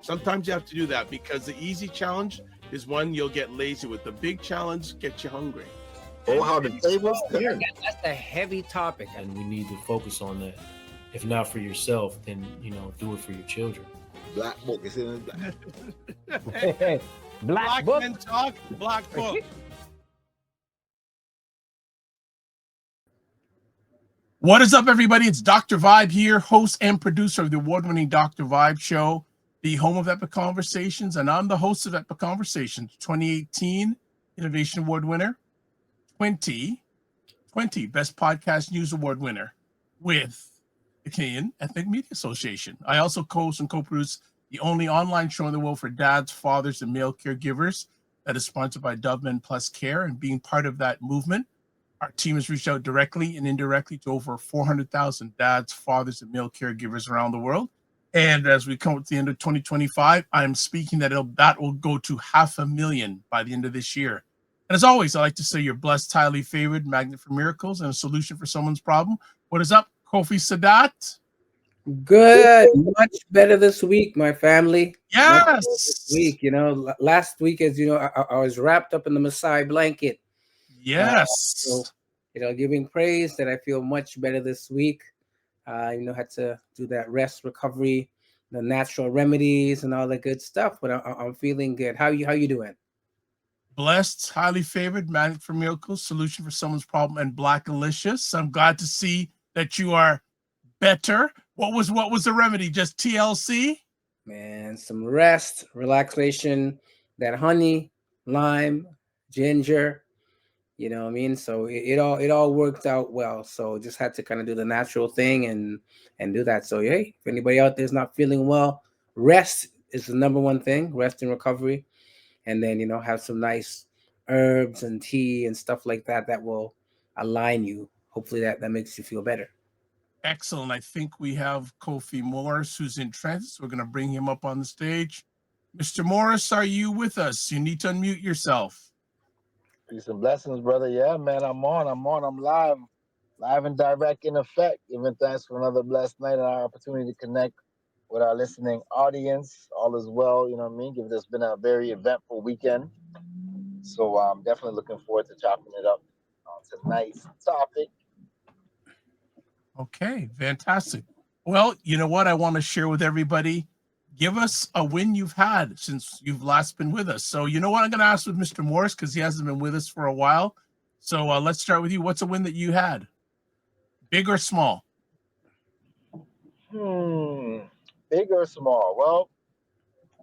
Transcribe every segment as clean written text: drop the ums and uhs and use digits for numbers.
Sometimes you have to do that because the easy challenge is one you'll get lazy with. The big challenge gets you hungry. Oh, how the tables turn. That's a heavy topic, and we need to focus on that. If not for yourself, then do it for your children. Black book is in the Hey, Black book. Men Talk, Black Book. What is up, everybody? It's Dr. Vibe here, host and producer of the award-winning Dr. Vibe Show, the home of Epic Conversations, and I'm the host of Epic Conversations, 2018 Innovation Award winner, 2020 Best Podcast News Award winner with the Canadian Ethnic Media Association. I also co-host and co-produce the only online show in the world for dads, fathers, and male caregivers that is sponsored by BLKMEN Care. And being part of that movement, our team has reached out directly and indirectly to over 400,000 dads, fathers, and male caregivers around the world. And as we come to the end of 2025, I'm speaking that will go to 500,000 by the end of this year. And as always, I like to say you're blessed, highly favored, magnet for miracles, and a solution for someone's problem. What is up, Kofi Sadat? Good, much better this week, my family. Yes. This week, last week, as you know, I was wrapped up in the Messiah blanket. Yes. So, giving praise that I feel much better this week. Had to do that rest, recovery, the natural remedies, and all that good stuff. But I'm feeling good. How you doing? Blessed, highly favored, magnet for miracles, solution for someone's problem, and Black Alicious. I'm glad to see that you are better. What was the remedy? Just TLC? Man, some rest, relaxation, that honey, lime, ginger. You know what I mean? So it all worked out well. So just had to kind of do the natural thing and do that. So hey, if anybody out there is not feeling well, rest is the number one thing. Rest and recovery, and then have some nice herbs and tea and stuff like that will align you. Hopefully that makes you feel better. Excellent. I think we have Kofi Morris who's in transit. So we're going to bring him up on the stage. Mr. Morris, are you with us? You need to unmute yourself. Peace and blessings, brother. Yeah, man, I'm live and direct in effect. Giving thanks for another blessed night and our opportunity to connect with our listening audience. All is well, you know what I mean? It's been a very eventful weekend. So I'm definitely looking forward to chopping it up on tonight's topic. Okay, fantastic. Well, you know what I want to share with everybody? Give us a win you've had since you've last been with us. So you know what I'm going to ask with Mr. Morris because he hasn't been with us for a while. So let's start with you. What's a win that you had? Big or small? Big or small? Well,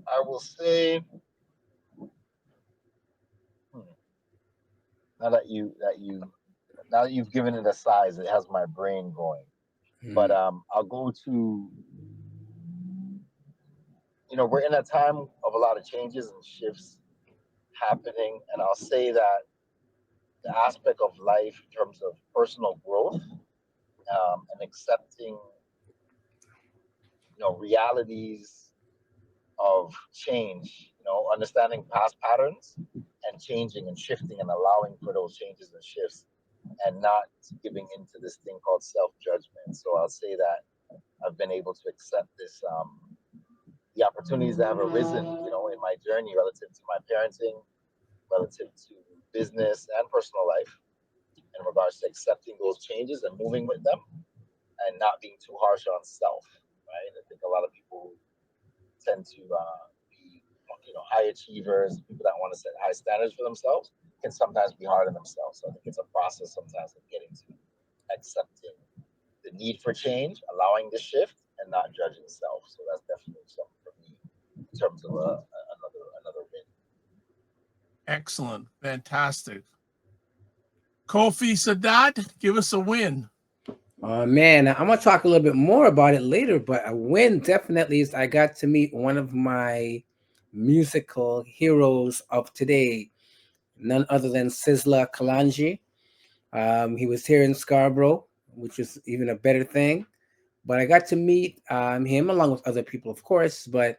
I will say now that you've given it a size, it has my brain going. But I'll go to, we're in a time of a lot of changes and shifts happening, and I'll say that the aspect of life in terms of personal growth and accepting, realities of change, understanding past patterns and changing and shifting and allowing for those changes and shifts and not giving into this thing called self-judgment. So I'll say that I've been able to accept this, the opportunities that have arisen, in my journey relative to my parenting, relative to business and personal life, in regards to accepting those changes and moving with them and not being too harsh on self, right? I think a lot of people tend to be, high achievers, people that want to set high standards for themselves can sometimes be hard on themselves. So I think it's a process sometimes of getting to accepting the need for change, allowing the shift, and not judging self. So that's definitely something for me in terms of another win. Excellent. Fantastic. Kofi Sadat, give us a win. Man, I'm going to talk a little bit more about it later, but a win definitely is I got to meet one of my musical heroes of today, none other than Sizzla Kalonji. He was here in Scarborough, which is even a better thing. But I got to meet him along with other people, of course, but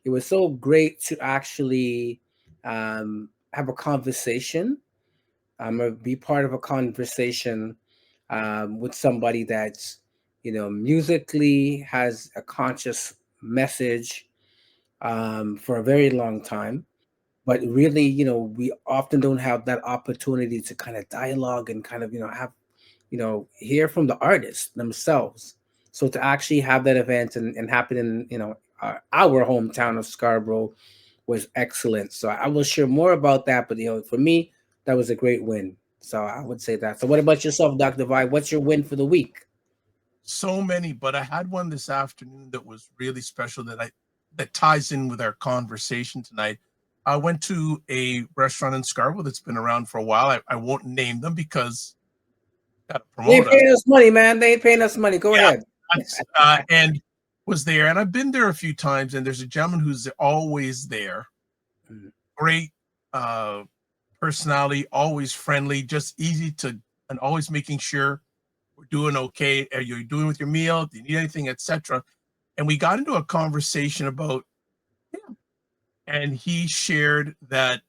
it was so great to actually have a conversation, or be part of a conversation with somebody that's, musically has a conscious message, for a very long time. But really, we often don't have that opportunity to kind of dialogue and kind of, have, hear from the artists themselves. So to actually have that event and happen in, our hometown of Scarborough was excellent. So I will share more about that. But, for me, that was a great win. So I would say that. So what about yourself, Dr. Vi? What's your win for the week? So many, but I had one this afternoon that was really special that ties in with our conversation tonight. I went to a restaurant in Scarborough that's been around for a while. I won't name them because gotta They ain't promote us. paying us money, man. They ain't paying us money. Go ahead. And was there, and I've been there a few times. And there's a gentleman who's always there. Great personality, always friendly, just easy to, and always making sure we're doing okay. Are you doing with your meal? Do you need anything, etc.? And we got into a conversation about him, and he shared that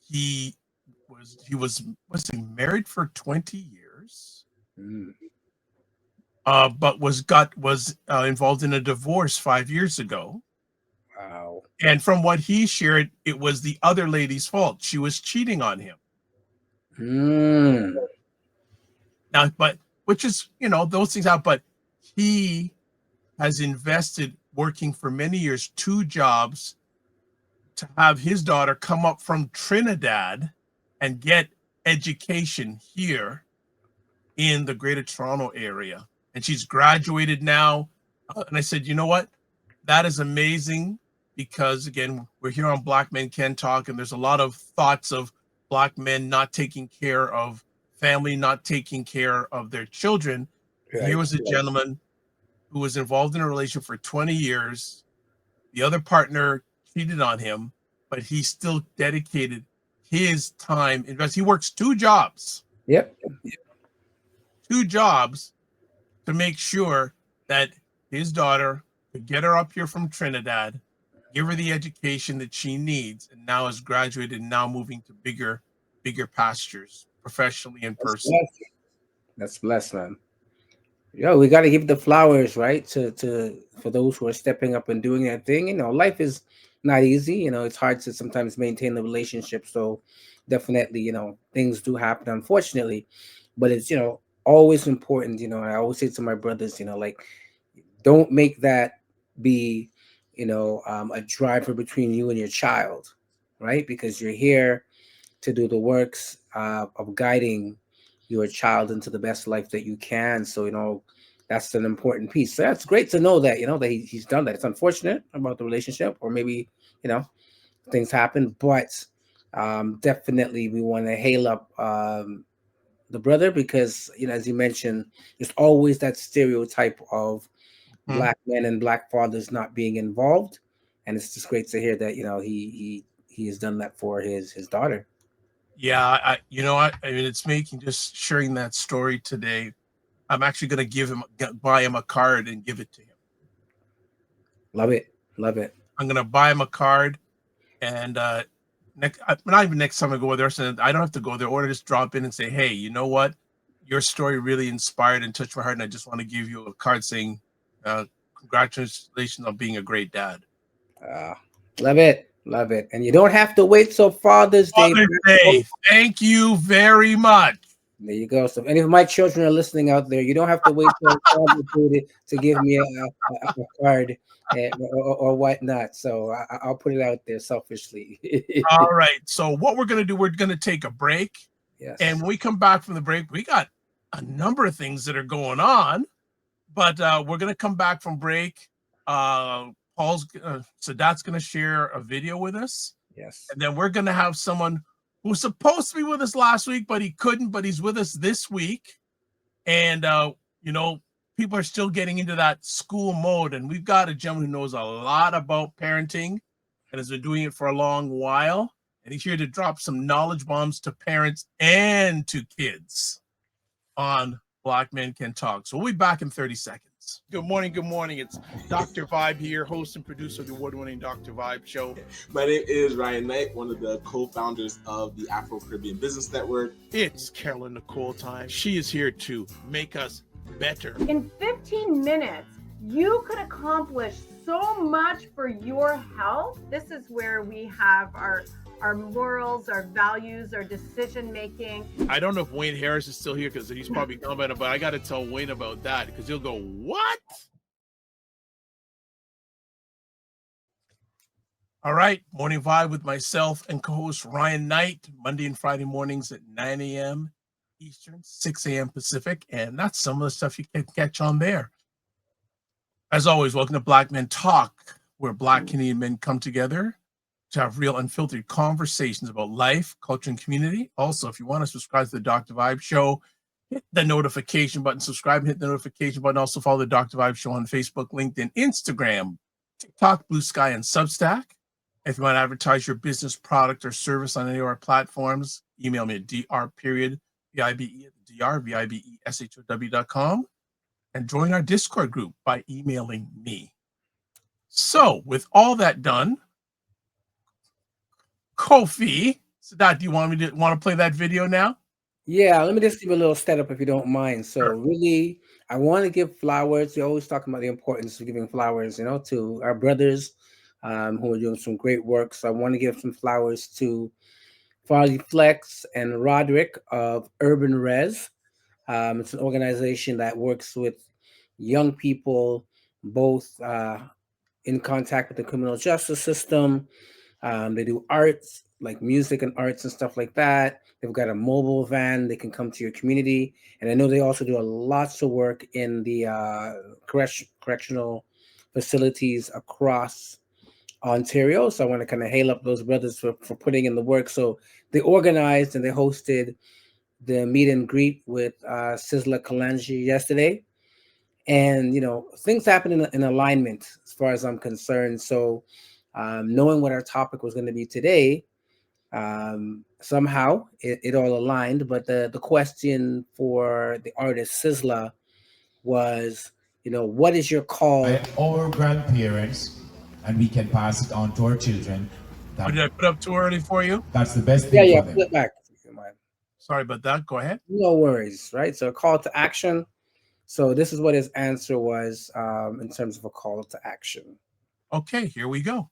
he was he married for 20 years, but was involved in a divorce 5 years ago. Wow. And from what he shared, it was the other lady's fault. She was cheating on him. Now, but which is, those things out, but he has invested, working for many years, 2 jobs to have his daughter come up from Trinidad and get education here in the Greater Toronto area. And she's graduated now. And I said, you know what? That is amazing, because again, we're here on Black Men Can Talk, and there's a lot of thoughts of Black men not taking care of family, not taking care of their children. Right. Here was a gentleman who was involved in a relationship for 20 years. The other partner cheated on him, but he still dedicated his time. He works 2 jobs. Yep. 2 jobs to make sure that his daughter could get her up here from Trinidad, give her the education that she needs, and now has graduated and now moving to bigger pastures, professionally and personally. That's blessed, man. Yo, we got to give the flowers, right, to for those who are stepping up and doing that thing. Life is not easy. It's hard to sometimes maintain the relationship. So definitely, things do happen, unfortunately. But it's, always important. I always say to my brothers, like, don't make that be, a driver between you and your child, right? Because you're here to do the works of guiding your child into the best life that you can. So, that's an important piece. So that's great to know that, that he's done that. It's unfortunate about the relationship, or maybe, things happen, but definitely we want to hail up the brother, because, as you mentioned, there's always that stereotype of Black men and Black fathers not being involved. And it's just great to hear that, he has done that for his daughter. Yeah, I mean, it's making, just sharing that story today. I'm actually going to buy him a card and give it to him. Love it. I'm going to buy him a card, and not even next time I go there, so I don't have to go there, or just drop in and say, hey, you know what? Your story really inspired and touched my heart, and I just want to give you a card saying, congratulations on being a great dad. Love it. And you don't have to wait till Father's Day. Thank you very much. There you go. So if any of my children are listening out there, you don't have to wait till Father's Day to give me a card or whatnot. So I'll put it out there selfishly. All right. So what we're going to do, we're going to take a break. Yes. And when we come back from the break, we got a number of things that are going on. But we're going to come back from break. Sadat's going to share a video with us. Yes. And then we're going to have someone who was supposed to be with us last week, but he couldn't, but he's with us this week. And, people are still getting into that school mode. And we've got a gentleman who knows a lot about parenting and has been doing it for a long while. And he's here to drop some knowledge bombs to parents and to kids on Black Men Can Talk. So we'll be back in 30 seconds. Good morning. It's Dr. Vibe here, host and producer of the award-winning Dr. Vibe Show. My name is Ryan Knight, one of the co-founders of the Afro-Caribbean Business Network. It's Carolyn Nicole time. She is here to make us better. In 15 minutes, you could accomplish so much for your health. This is where we have our morals, our values, our decision making. I don't know if Wayne Harris is still here because he's probably commenting, but I got to tell Wayne about that because he'll go, "What?" All right, Morning Vibe with myself and co-host Ryan Knight, Monday and Friday mornings at 9 a.m. Eastern, 6 a.m. Pacific, and that's some of the stuff you can catch on there. As always, welcome to Black Men Talk, where Black Canadian men come together to have real unfiltered conversations about life, culture, and community. Also, if you want to subscribe to the Dr. Vibe Show, hit the notification button, subscribe, and hit the notification button. Also follow the Dr. Vibe Show on Facebook, LinkedIn, Instagram, TikTok, Blue Sky, and Substack. If you want to advertise your business, product, or service on any of our platforms, email me at dr.vibe@dr.vibeshow.com and join our Discord group by emailing me. So, with all that done, Kofi Sadat, do you want to play that video now? Yeah, let me just give a little setup if you don't mind. So Sure. really, I want to give flowers. We always talk about the importance of giving flowers, to our brothers who are doing some great work. So I want to give some flowers to Farley Flex and Roderick of Urban Res. It's an organization that works with young people, both in contact with the criminal justice system. They do arts, like music and arts and stuff like that. They've got a mobile van. They can come to your community. And I know they also do lots of work in the correctional facilities across Ontario. So I want to kind of hail up those brothers for putting in the work. So they organized and they hosted the meet and greet with Sizzla Kalanji yesterday. And, things happen in alignment as far as I'm concerned. So knowing what our topic was going to be today, somehow it all aligned. But the question for the artist Sizzla was, what is your call? By our grandparents, and we can pass it on to our children. Did I put up too early for you? That's the best thing Yeah, for them. flip back. Sorry about that. Go ahead. No worries, right? So a call to action. So this is what his answer was in terms of a call to action. Okay, here we go.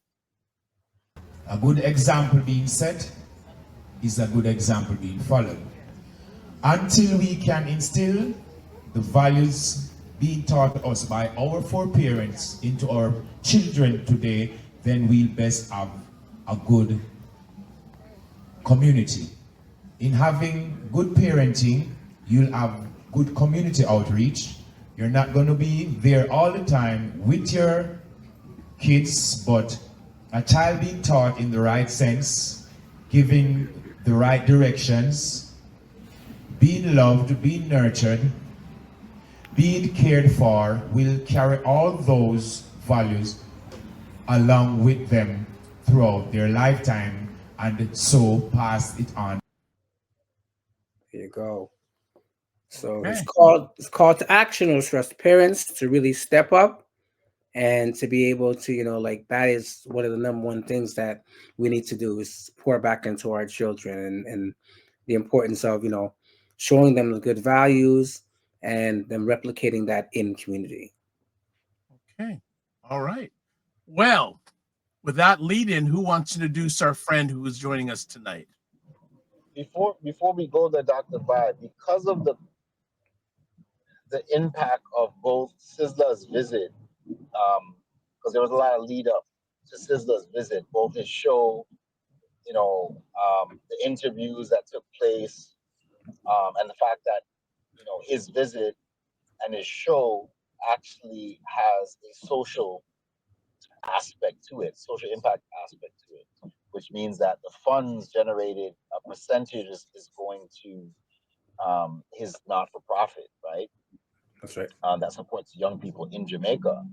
A good example being set is a good example being followed. Until we can instill the values being taught us by our foreparents into our children today, then we'll best have a good community. In having good parenting, you'll have good community outreach. You're not going to be there all the time with your kids, but a child being taught in the right sense, giving the right directions, being loved, being nurtured, being cared for, will carry all those values along with them throughout their lifetime and so pass it on. There you go. So Okay. it's called to action. It's for us parents to really step up and to be able to, that is one of the number one things that we need to do is pour back into our children and the importance of, showing them the good values and then replicating that in community. Okay. All right. Well, with that lead in, who wants to introduce our friend who is joining us tonight? Before we go there, Dr. Vibe, because of the impact of both Sizzla's visit, because there was a lot of lead up to Sizzla's visit, both his show, the interviews that took place, and the fact that his visit and his show actually has a social aspect to it, social impact aspect to it, which means that the funds generated, a percentage is going to his not-for-profit, right? That's right. That supports young people in Jamaica,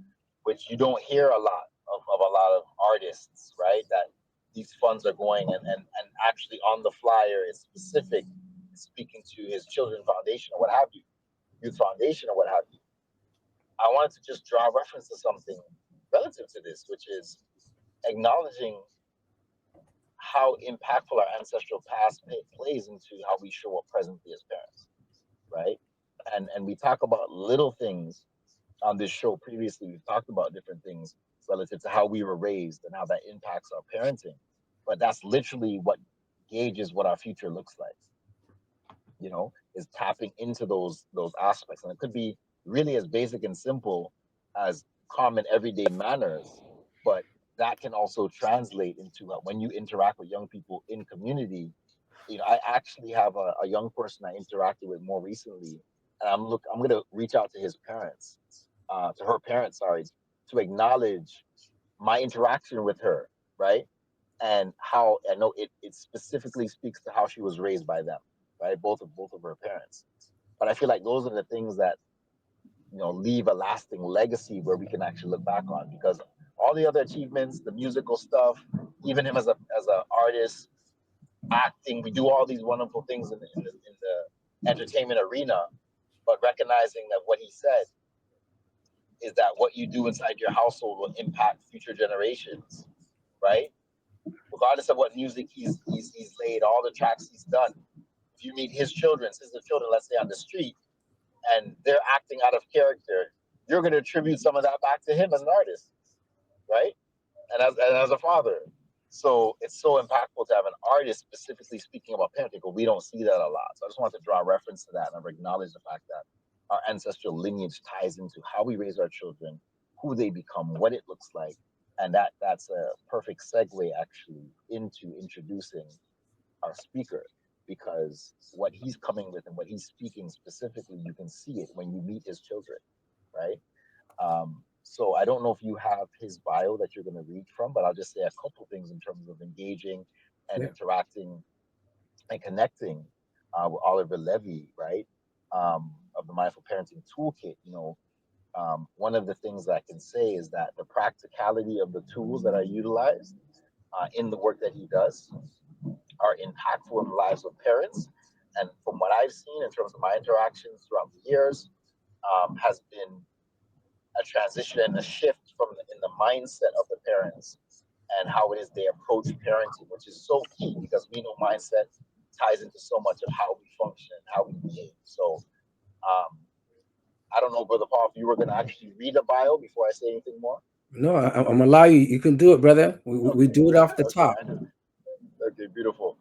which you don't hear a lot of a lot of artists, right? That these funds are going and actually on the flyer is specific, speaking to his Children Foundation or what have you, Youth Foundation or what have you. I wanted to just draw reference to something relative to this, which is acknowledging how impactful our ancestral past plays into how we show up presently as parents, right? And we talk about little things on this show previously. We've talked about different things relative to how we were raised and how that impacts our parenting. But that's literally what gauges what our future looks like. You know, is tapping into those aspects, and it could be really as basic and simple as common everyday manners, but that can also translate into when you interact with young people in community. You know, I actually have a young person I interacted with more recently, and I'm gonna reach out to his parents, to her parents, sorry, to acknowledge my interaction with her, right? And how I know it specifically speaks to how she was raised by them, right? Both of her parents. But I feel like those are the things that, you know, leave a lasting legacy where we can actually look back on, because all the other achievements, the musical stuff, even him as a artist, acting, we do all these wonderful things in the entertainment arena, but recognizing that what he said is that what you do inside your household will impact future generations, right? Regardless of what music he's laid, all the tracks he's done. If you meet his children, let's say on the street, and they're acting out of character, you're going to attribute some of that back to him as an artist, right? And as a father. So it's so impactful to have an artist specifically speaking about parenting, but we don't see that a lot. So I just want to draw reference to that and acknowledge the fact that our ancestral lineage ties into how we raise our children, who they become, what it looks like. And that's a perfect segue actually into introducing our speaker, because what he's coming with and what he's speaking specifically, you can see it when you meet his children, right? So I don't know if you have his bio that you're going to read from, but I'll just say a couple things in terms of engaging and interacting and connecting with Oliver Levy, right? Of the Mindful Parenting Toolkit. You know, one of the things that I can say is that the practicality of the tools that are utilized in the work that he does are impactful in the lives of parents. And from what I've seen in terms of my interactions throughout the years, has been a transition and a shift in the mindset of the parents and how it is they approach parenting, which is so key, because we know mindset ties into so much of how we function and how we behave. So I don't know, Brother Paul, if you were going to actually read a bio before I say anything more. No, I'm gonna allow you. You can do it, brother. We do it off the top. Okay, beautiful.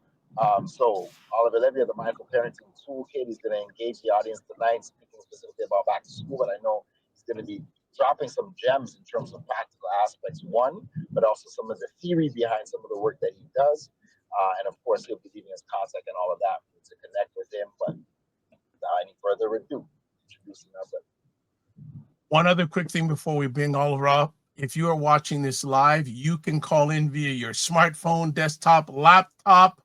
So Oliver Levy of the Mindful Parenting Toolkit is going to engage the audience tonight, speaking specifically about back to school, but I know he's going to be dropping some gems in terms of practical aspects, one, but also some of the theory behind some of the work that he does. And of course, he'll be leaving his contact and all of that for you to connect with him. But without any further ado, introducing our brother. One other quick thing before we bring Oliver up. If you are watching this live, you can call in via your smartphone, desktop, laptop,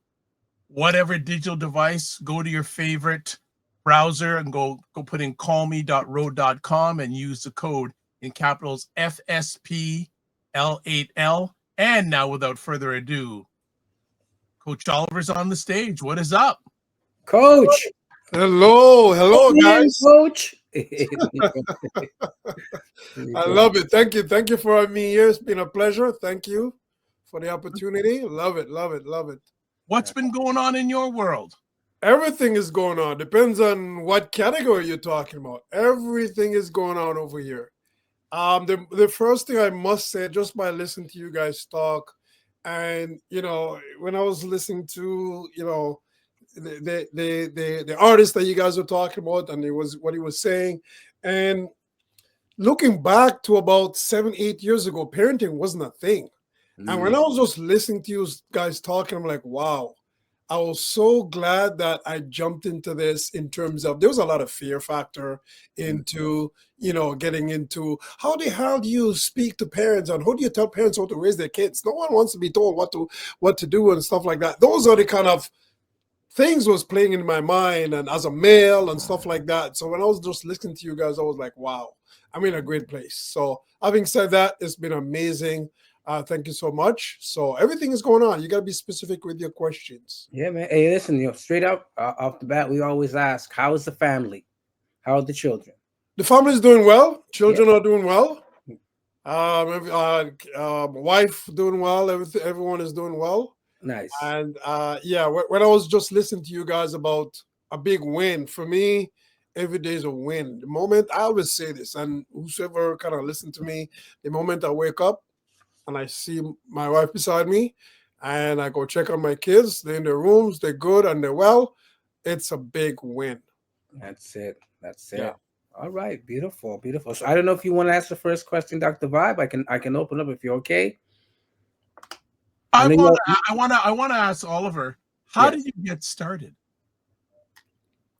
whatever digital device. Go to your favorite browser and go put in callme.ro.com and use the code in capitals FSPL8L. And now, without further ado, Coach Oliver's on the stage. What is up? Coach. Hello, guys. Coach. I love it. Thank you for having me here. It's been a pleasure. Thank you for the opportunity. Love it. What's been going on in your world? Everything is going on. Depends on what category you're talking about. Everything is going on over here. The first thing I must say, just by listening to you guys talk, and when I was listening to the artist that you guys were talking about, and it was what he was saying, and looking back to about 7-8 years ago, parenting wasn't a thing. And when I was just listening to you guys talking, I'm like, wow, I was so glad that I jumped into this, in terms of there was a lot of fear factor into, getting into how the hell do you speak to parents, and how do you tell parents how to raise their kids? No one wants to be told what to do and stuff like that. Those are the kind of things was playing in my mind, and as a male and stuff like that. So when I was just listening to you guys, I was like, wow, I'm in a great place. So having said that, it's been amazing. Thank you so much. So everything is going on. You got to be specific with your questions. Yeah, man. Hey, listen, straight up off the bat, we always ask, how is the family? How are the children? The family is doing well. Children are doing well. Wife doing well. Everyone is doing well. Nice. And when I was just listening to you guys about a big win, for me, every day is a win. The moment, I always say this, and whosoever kind of listen to me, the moment I wake up, and I see my wife beside me, and I go check on my kids. They're in their rooms, they're good, and they're well. It's a big win. That's it. That's Yeah. it. All right, beautiful, beautiful. So I don't know if you want to ask the first question, Dr. Vibe. I can open up if you're okay. I know want you- to I want to ask Oliver, how Yes. did you get started?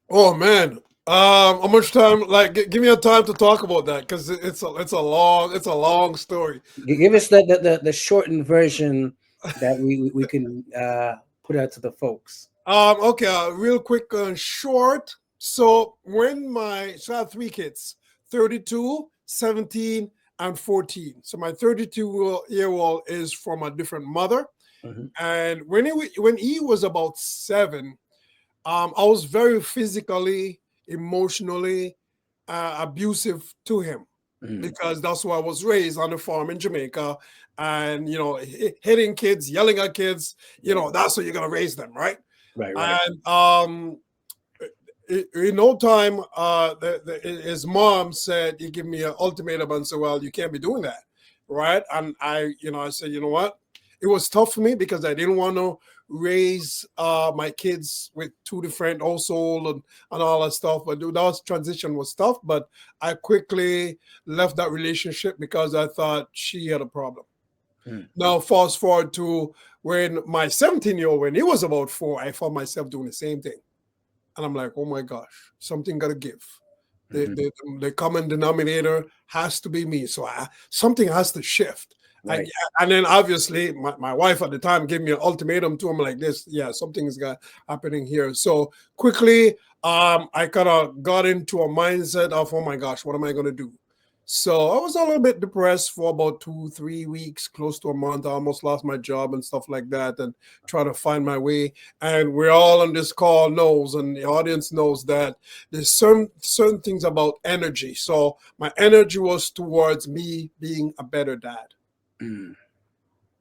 Oh man, how much time? Like, give me a time to talk about that because it's a long story. Give us the shortened version that we can put out to the folks. Okay, real quick and short. So I have 3 kids, 32, 17, and 14. So my 32-year-old is from a different mother. Mhm. And when he was about 7, I was very physically, emotionally abusive to him because that's where I was raised on the farm in Jamaica. And, hitting kids, yelling at kids, that's how you're going to raise them, right? Right. And in no time, his mom said, "You give me an ultimatum," and said, "Well, you can't be doing that," right? And I said, "You know what?" It was tough for me because I didn't want to raise my kids with 2 different households and all that stuff. But that transition was tough. But I quickly left that relationship because I thought she had a problem. Now, fast forward to when my 17-year-old, when he was about 4, I found myself doing the same thing. And I'm like, oh my gosh, something got to give. The common denominator has to be me. So something has to shift. Right. And then obviously my wife at the time gave me an ultimatum to him like this. Yeah, something's happening here. So quickly, I kind of got into a mindset of, oh my gosh, what am I going to do? So I was a little bit depressed for about 2-3 weeks, close to a month. I almost lost my job and stuff like that, and try to find my way. And we're all on this call knows, and the audience knows that there's certain things about energy. So my energy was towards me being a better dad.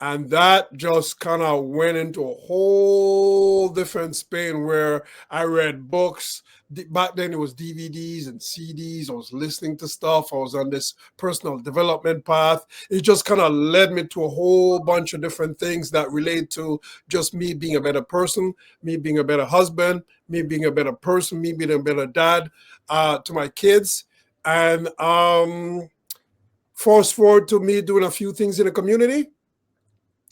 And that just kind of went into a whole different spin where I read books. Back then it was DVDs and CDs. I was listening to stuff. I was on this personal development path. It just kind of led me to a whole bunch of different things that relate to just me being a better person, me being a better husband, me being a better person, me being a better dad to my kids. And fast forward to me doing a few things in the community.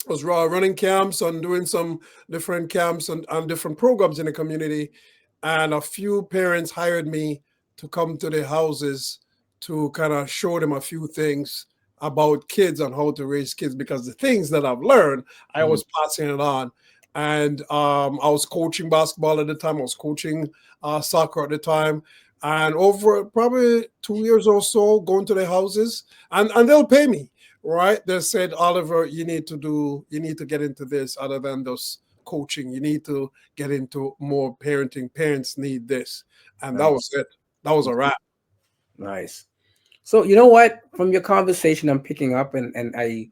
I was running camps and doing some different camps and different programs in the community. And a few parents hired me to come to their houses to kind of show them a few things about kids and how to raise kids, because the things that I've learned, I was passing it on. And I was coaching basketball at the time. I was coaching soccer at the time. And over probably 2 years or so, going to their houses, and they'll pay me. Right? They said, Oliver, you need to get into this other than just coaching. You need to get into more parenting. Parents need this. And that was it. That was a wrap. Nice. So you know what? From your conversation, I'm picking up, and I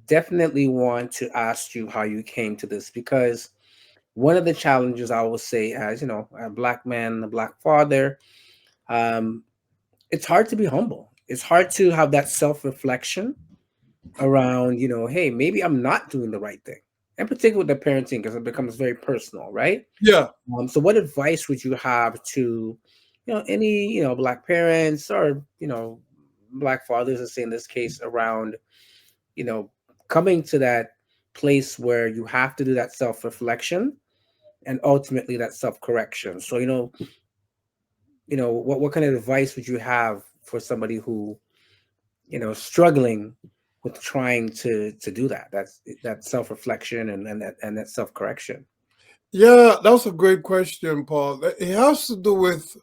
definitely want to ask you how you came to this, because one of the challenges I will say, as a Black man, a Black father, it's hard to be humble. It's hard to have that self-reflection around, hey, maybe I'm not doing the right thing. In particular with the parenting, because it becomes very personal, right? Yeah. So what advice would you have to, any, Black parents or, Black fathers, let's say in this case, around, coming to that place where you have to do that self-reflection and ultimately that self-correction. So, what kind of advice would you have for somebody who, struggling with trying to do that? That's that self-reflection and that self-correction. Yeah, that's a great question, Paul. It has to do with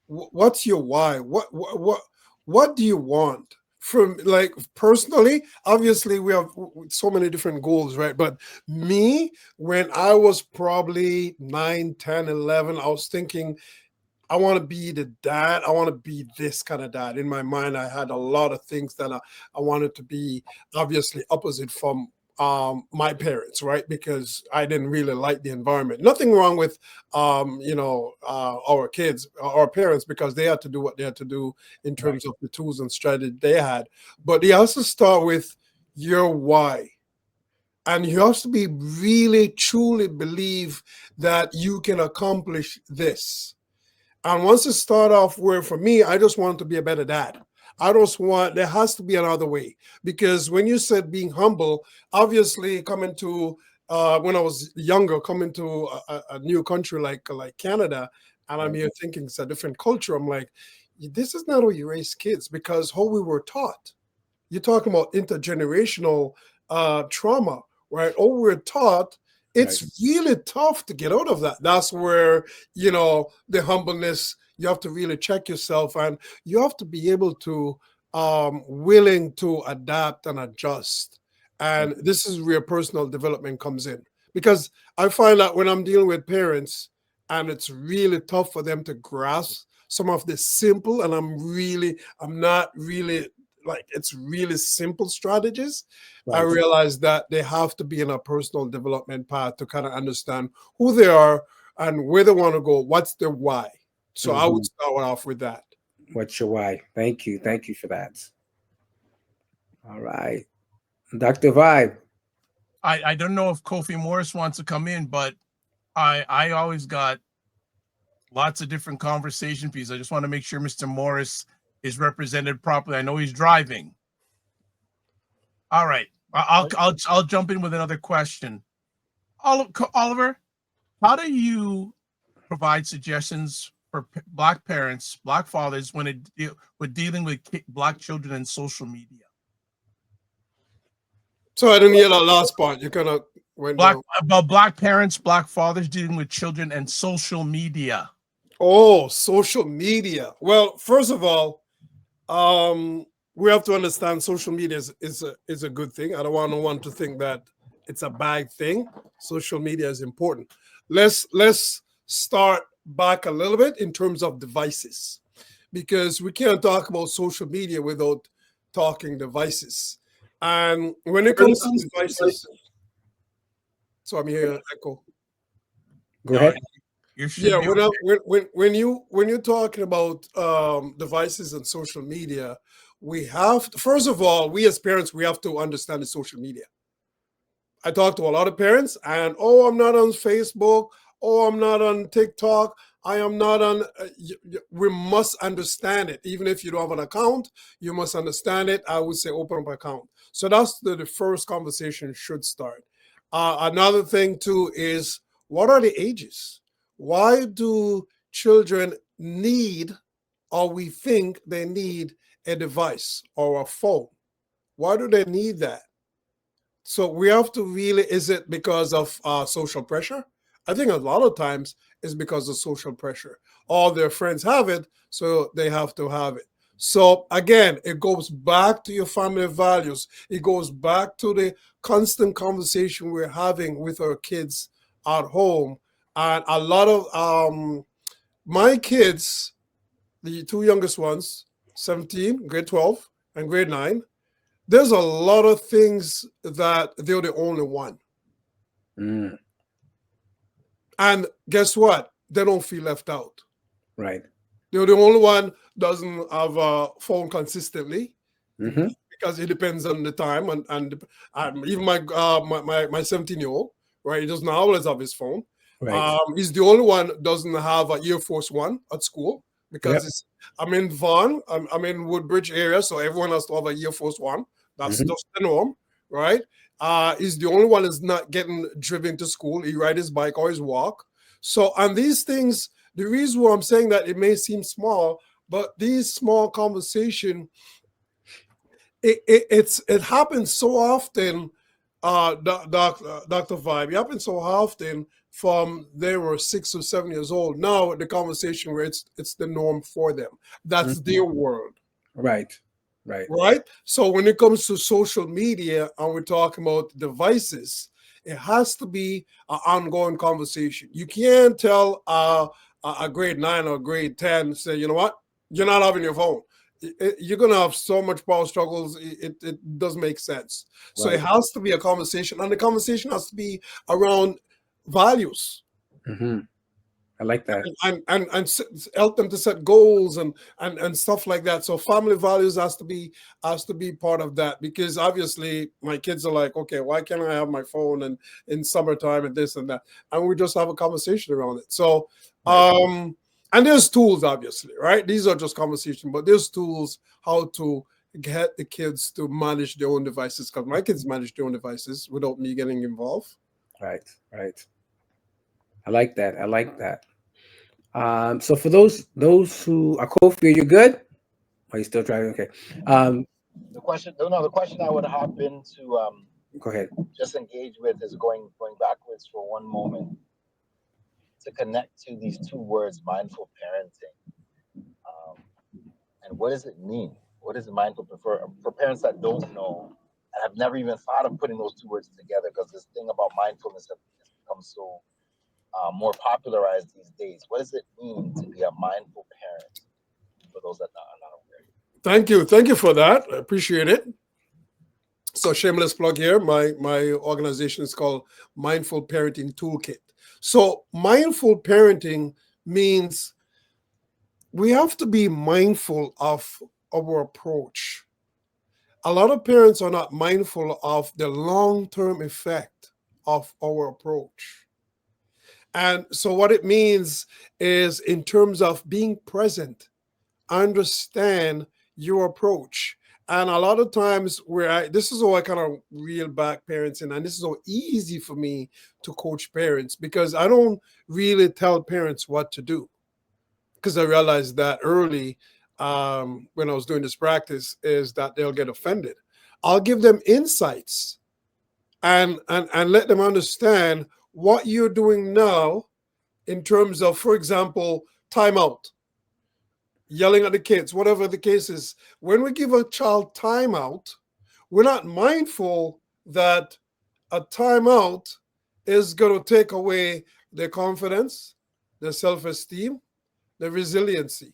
what's your why? What do you want? From, like, personally, obviously we have so many different goals, right? But me, when I was probably 9, 10, 11, I was thinking, I want to be the dad. I want to be this kind of dad. In my mind, I had a lot of things that I wanted to be, obviously opposite from my parents, right? Because I didn't really like the environment. Nothing wrong with our kids, our parents, because they had to do what they had to do in terms of the tools and strategy they had. But they also start with your why. And you have to be really, truly believe that you can accomplish this. And once you start off where, for me, I just want to be a better dad. I just want, there has to be another way. Because when you said being humble, obviously coming to, when I was younger, coming to a new country like Canada, and I'm here thinking it's a different culture, I'm like, this is not how you raise kids, because how we were taught. You're talking about intergenerational trauma, right? Oh, we're taught. It's really tough to get out of that. That's where, you know, the humbleness, you have to really check yourself, and you have to be able to willing to adapt and adjust. And this is where personal development comes in, because I find that when I'm dealing with parents and it's really tough for them to grasp some of the simple, and I'm not really like, it's really simple strategies. I realize that they have to be in a personal development path to kind of understand who they are and where they want to go. What's their why? So I would start off with that. What's your why? Thank you. Thank you for that. All right. Dr. Vibe. I don't know if Kofi Morris wants to come in, but I always got lots of different conversation pieces. I just want to make sure Mr. Morris is represented properly. I know he's driving. All right. I'll jump in with another question. Oliver, how do you provide suggestions for Black parents, Black fathers, when with dealing with Black children and social media? So I didn't hear that last part. You kind of went down. About Black parents, Black fathers dealing with children and social media. Oh, social media. Well, first of all, we have to understand social media is a good thing. I don't want no one to think that it's a bad thing. Social media is important. Let's start back a little bit in terms of devices, because we can't talk about social media without talking devices. And when it comes to devices, so I'm hearing an echo. Go ahead. Yeah, when you're talking about devices and social media, we have to, first of all, we as parents, we have to understand the social media. I talk to a lot of parents, and I'm not on Facebook, I'm not on TikTok, I am not on. We must understand it. Even if you don't have an account, you must understand it. I would say open up an account. So that's the first conversation should start. Another thing too is, what are the ages? Why do children need, or we think they need, a device or a phone? Why do they need that? So we have to really, is it because of social pressure? I think a lot of times it's because of social pressure. All their friends have it, so they have to have it. So again, it goes back to your family values. It goes back to the constant conversation we're having with our kids at home. And a lot of my kids, the two youngest ones, 17, grade 12, and grade 9, there's a lot of things that they're the only one. And guess what? They don't feel left out. Right. They're the only one doesn't have a phone consistently, because it depends on the time. And even my 17-year-old, right, he doesn't always have his phone. Right. He's the only one doesn't have an Air Force One at school, because I'm in Vaughan, I'm in Woodbridge area, so everyone has to have a Air Force One. That's just the norm, right? He's the only one that's not getting driven to school. He rides his bike or his walk. So, and these things, the reason why I'm saying that it may seem small, but these small conversation, it happens so often, Dr. Vibe. It happens so often from they were 6 or 7 years old. Now the conversation where it's the norm for them. That's their world. Right. So when it comes to social media and we're talking about devices, it has to be an ongoing conversation. You can't tell a grade 9 or grade 10, say, you know what, you're not having your phone. You're going to have so much power struggles. It doesn't make sense. So it has to be a conversation, and the conversation has to be around values. I like that. And help them to set goals and stuff like that. So family values has to be part of that, because obviously my kids are like, okay, why can't I have my phone and in summertime and this and that, and we just have a conversation around it. So and there's tools, obviously, right? These are just conversation, but there's tools how to get the kids to manage their own devices, because my kids manage their own devices without me getting involved. Right. I like that. So for those who are Kofi, are you good? Are you still driving? Okay. The question I would hop into Go ahead. just engage with is going backwards for one moment to connect to these two words, mindful parenting. And what does it mean? What is mindful for parents that don't know and have never even thought of putting those two words together? Because this thing about mindfulness has become so more popularized these days. What does it mean to be a mindful parent for those that are not aware? Thank you for that. I appreciate it. So shameless plug here. My organization is called Mindful Parenting Toolkit. So mindful parenting means we have to be mindful of our approach. A lot of parents are not mindful of the long-term effect of our approach. And so what it means is, in terms of being present, understand your approach. And a lot of times this is how I kind of reel back parenting, and this is how easy for me to coach parents, because I don't really tell parents what to do, because I realized that early when I was doing this practice is that they'll get offended. I'll give them insights and let them understand what you're doing now in terms of, for example, timeout, yelling at the kids, whatever the case is. When we give a child timeout, we're not mindful that a timeout is going to take away their confidence, their self-esteem, their resiliency.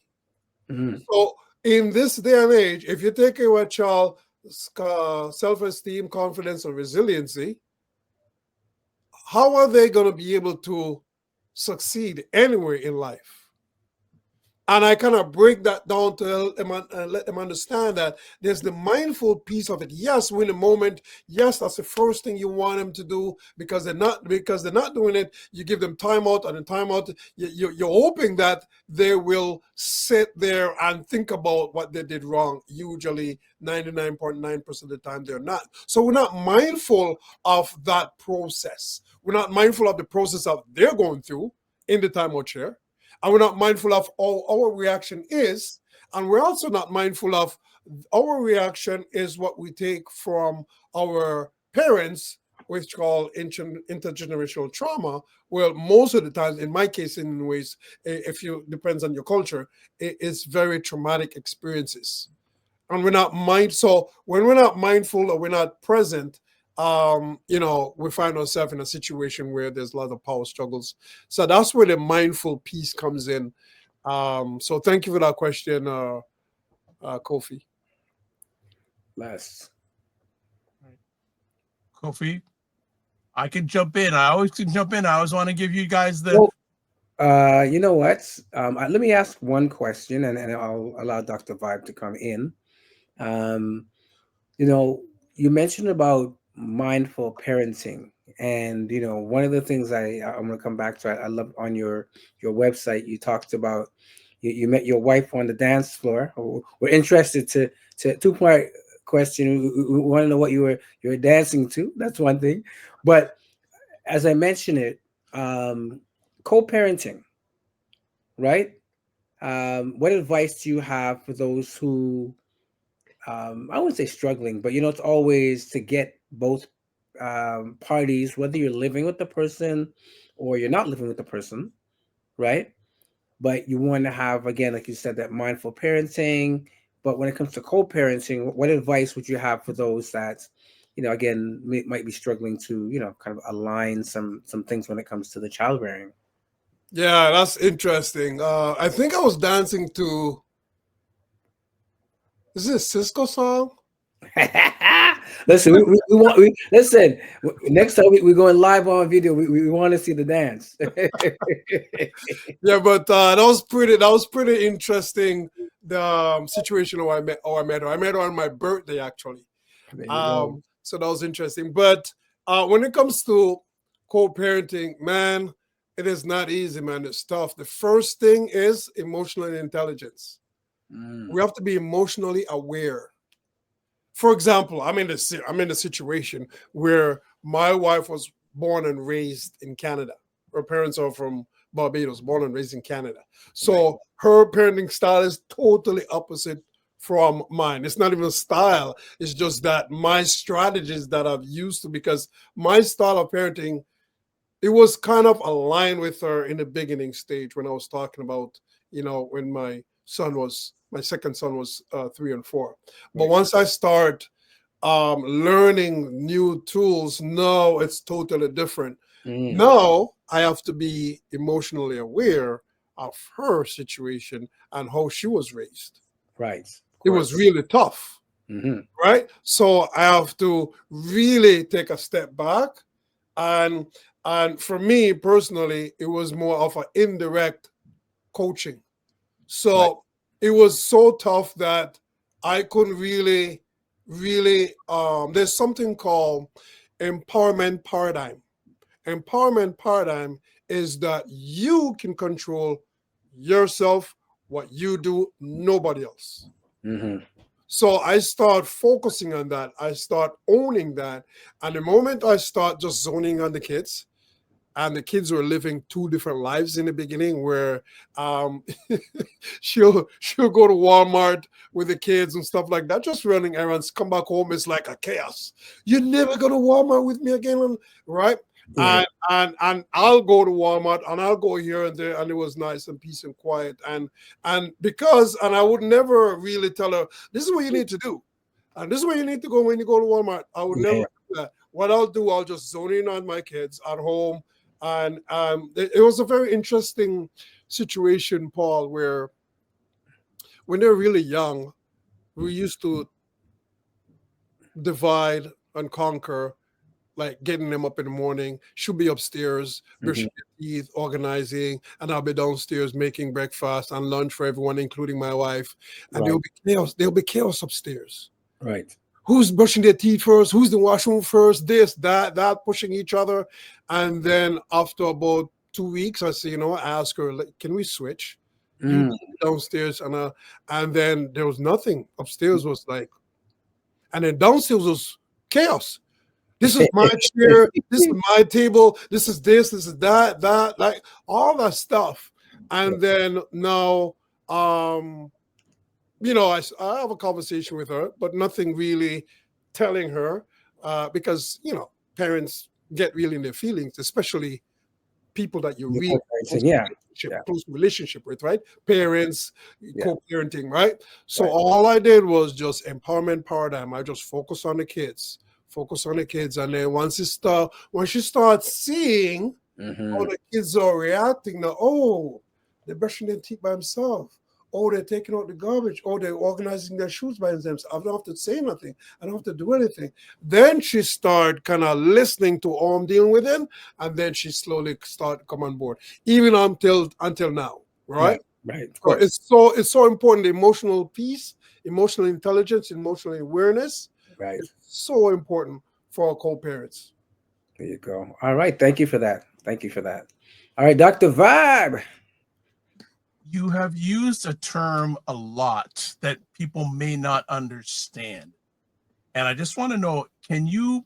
Mm-hmm. So in this day and age, if you take away a child's self-esteem, confidence, or resiliency, how are they going to be able to succeed anywhere in life? And I kind of break that down to let them understand that there's the mindful piece of it. Yes, we're in the moment. Yes, that's the first thing you want them to do, because they're not doing it. You give them timeout, and in timeout, you're hoping that they will sit there and think about what they did wrong. Usually 99.9% of the time they're not. So we're not mindful of that process. We're not mindful of the process of they're going through in the timeout chair. And we're not mindful of all our reaction is. And we're also not mindful of our reaction is what we take from our parents, which call intergenerational trauma. Well, most of the time, in my case, in ways, depends on your culture, it's very traumatic experiences. And we're not so when we're not mindful or we're not present, we find ourselves in a situation where there's a lot of power struggles. So that's where the mindful piece comes in. So thank you for that question, Kofi. Last. Kofi, I can jump in. I always can jump in. I always want to give you guys the. Well, you know what? Let me ask one question, and I'll allow Dr. Vibe to come in. You mentioned about mindful parenting, and one of the things I'm going to come back to, I love on your website, you talked about you met your wife on the dance floor. We're interested to 2-part question. We want to know what you were dancing to. That's one thing, but as I mentioned it, co-parenting, right? What advice do you have for those who I wouldn't say struggling, but it's always to get both parties, whether you're living with the person or you're not living with the person, right? But you want to have, again, like you said, that mindful parenting. But when it comes to co-parenting, what advice would you have for those that, again, might be struggling to, kind of align some things when it comes to the childbearing? Yeah, that's interesting. I think I was dancing to, is this a Cisco song? Listen, listen. Next time we're going live on video. We want to see the dance. Yeah, but that was pretty interesting. The situation how I met her. I met her on my birthday actually. So that was interesting. But when it comes to co-parenting, man, it is not easy, man. It's tough. The first thing is emotional intelligence. We have to be emotionally aware. For example, I'm in a situation where my wife was born and raised in Canada. Her parents are from Barbados, born and raised in Canada. So her parenting style is totally opposite from mine. It's not even a style. It's just that my strategies that I've used to, because my style of parenting, it was kind of aligned with her in the beginning stage when I was talking about, when my second son was 3 and 4. But once I start learning new tools, no, it's totally different. Now I have to be emotionally aware of her situation and how she was raised. Right. It was really tough. Right. So I have to really take a step back. And for me personally, it was more of an indirect coaching. So it was so tough that I couldn't really, there's something called empowerment paradigm. Empowerment paradigm is that you can control yourself, what you do, nobody else. So I start focusing on that. I start owning that. And the moment I start just zoning on the kids, and the kids were living 2 different lives in the beginning, where she'll go to Walmart with the kids and stuff like that, just running errands, come back home, it's like a chaos. You're never going to Walmart with me again, right? And I'll go to Walmart and I'll go here and there, and it was nice and peace and quiet. And I would never really tell her, this is what you need to do. And this is where you need to go when you go to Walmart. I would never do that. What I'll do, I'll just zone in on my kids at home. And it was a very interesting situation, Paul, where when they're really young, we used to divide and conquer, like getting them up in the morning. She'll be upstairs, brushing their teeth, organizing, and I'll be downstairs making breakfast and lunch for everyone, including my wife. And there'll be chaos. There'll be chaos upstairs. Right. Who's brushing their teeth first? Who's the washroom first? This, that, pushing each other. And then after about 2 weeks, I say, I ask her, can we switch? You downstairs, and then there was nothing. Upstairs was like, and then downstairs was chaos. This is my chair. This is my table. This is that, like all that stuff. And then now, I have a conversation with her, but nothing really telling her, because, parents get really in their feelings, especially people that you really close relationship with, right? Parents, co-parenting, right? So all I did was just empowerment paradigm. I just focus on the kids. And then once you start seeing how the kids are reacting, now, they're brushing their teeth by themselves. They're taking out the garbage. They're organizing their shoes by themselves. I don't have to say nothing. I don't have to do anything. Then she started kind of listening to all I'm dealing with him, and then she slowly started to come on board, even until now, right? Right. So it's so important. The emotional piece, emotional intelligence, emotional awareness, right? It's so important for our co-parents. There you go. All right. Thank you for that. All right, Dr. Vibe. You have used a term a lot that people may not understand. And I just want to know, can you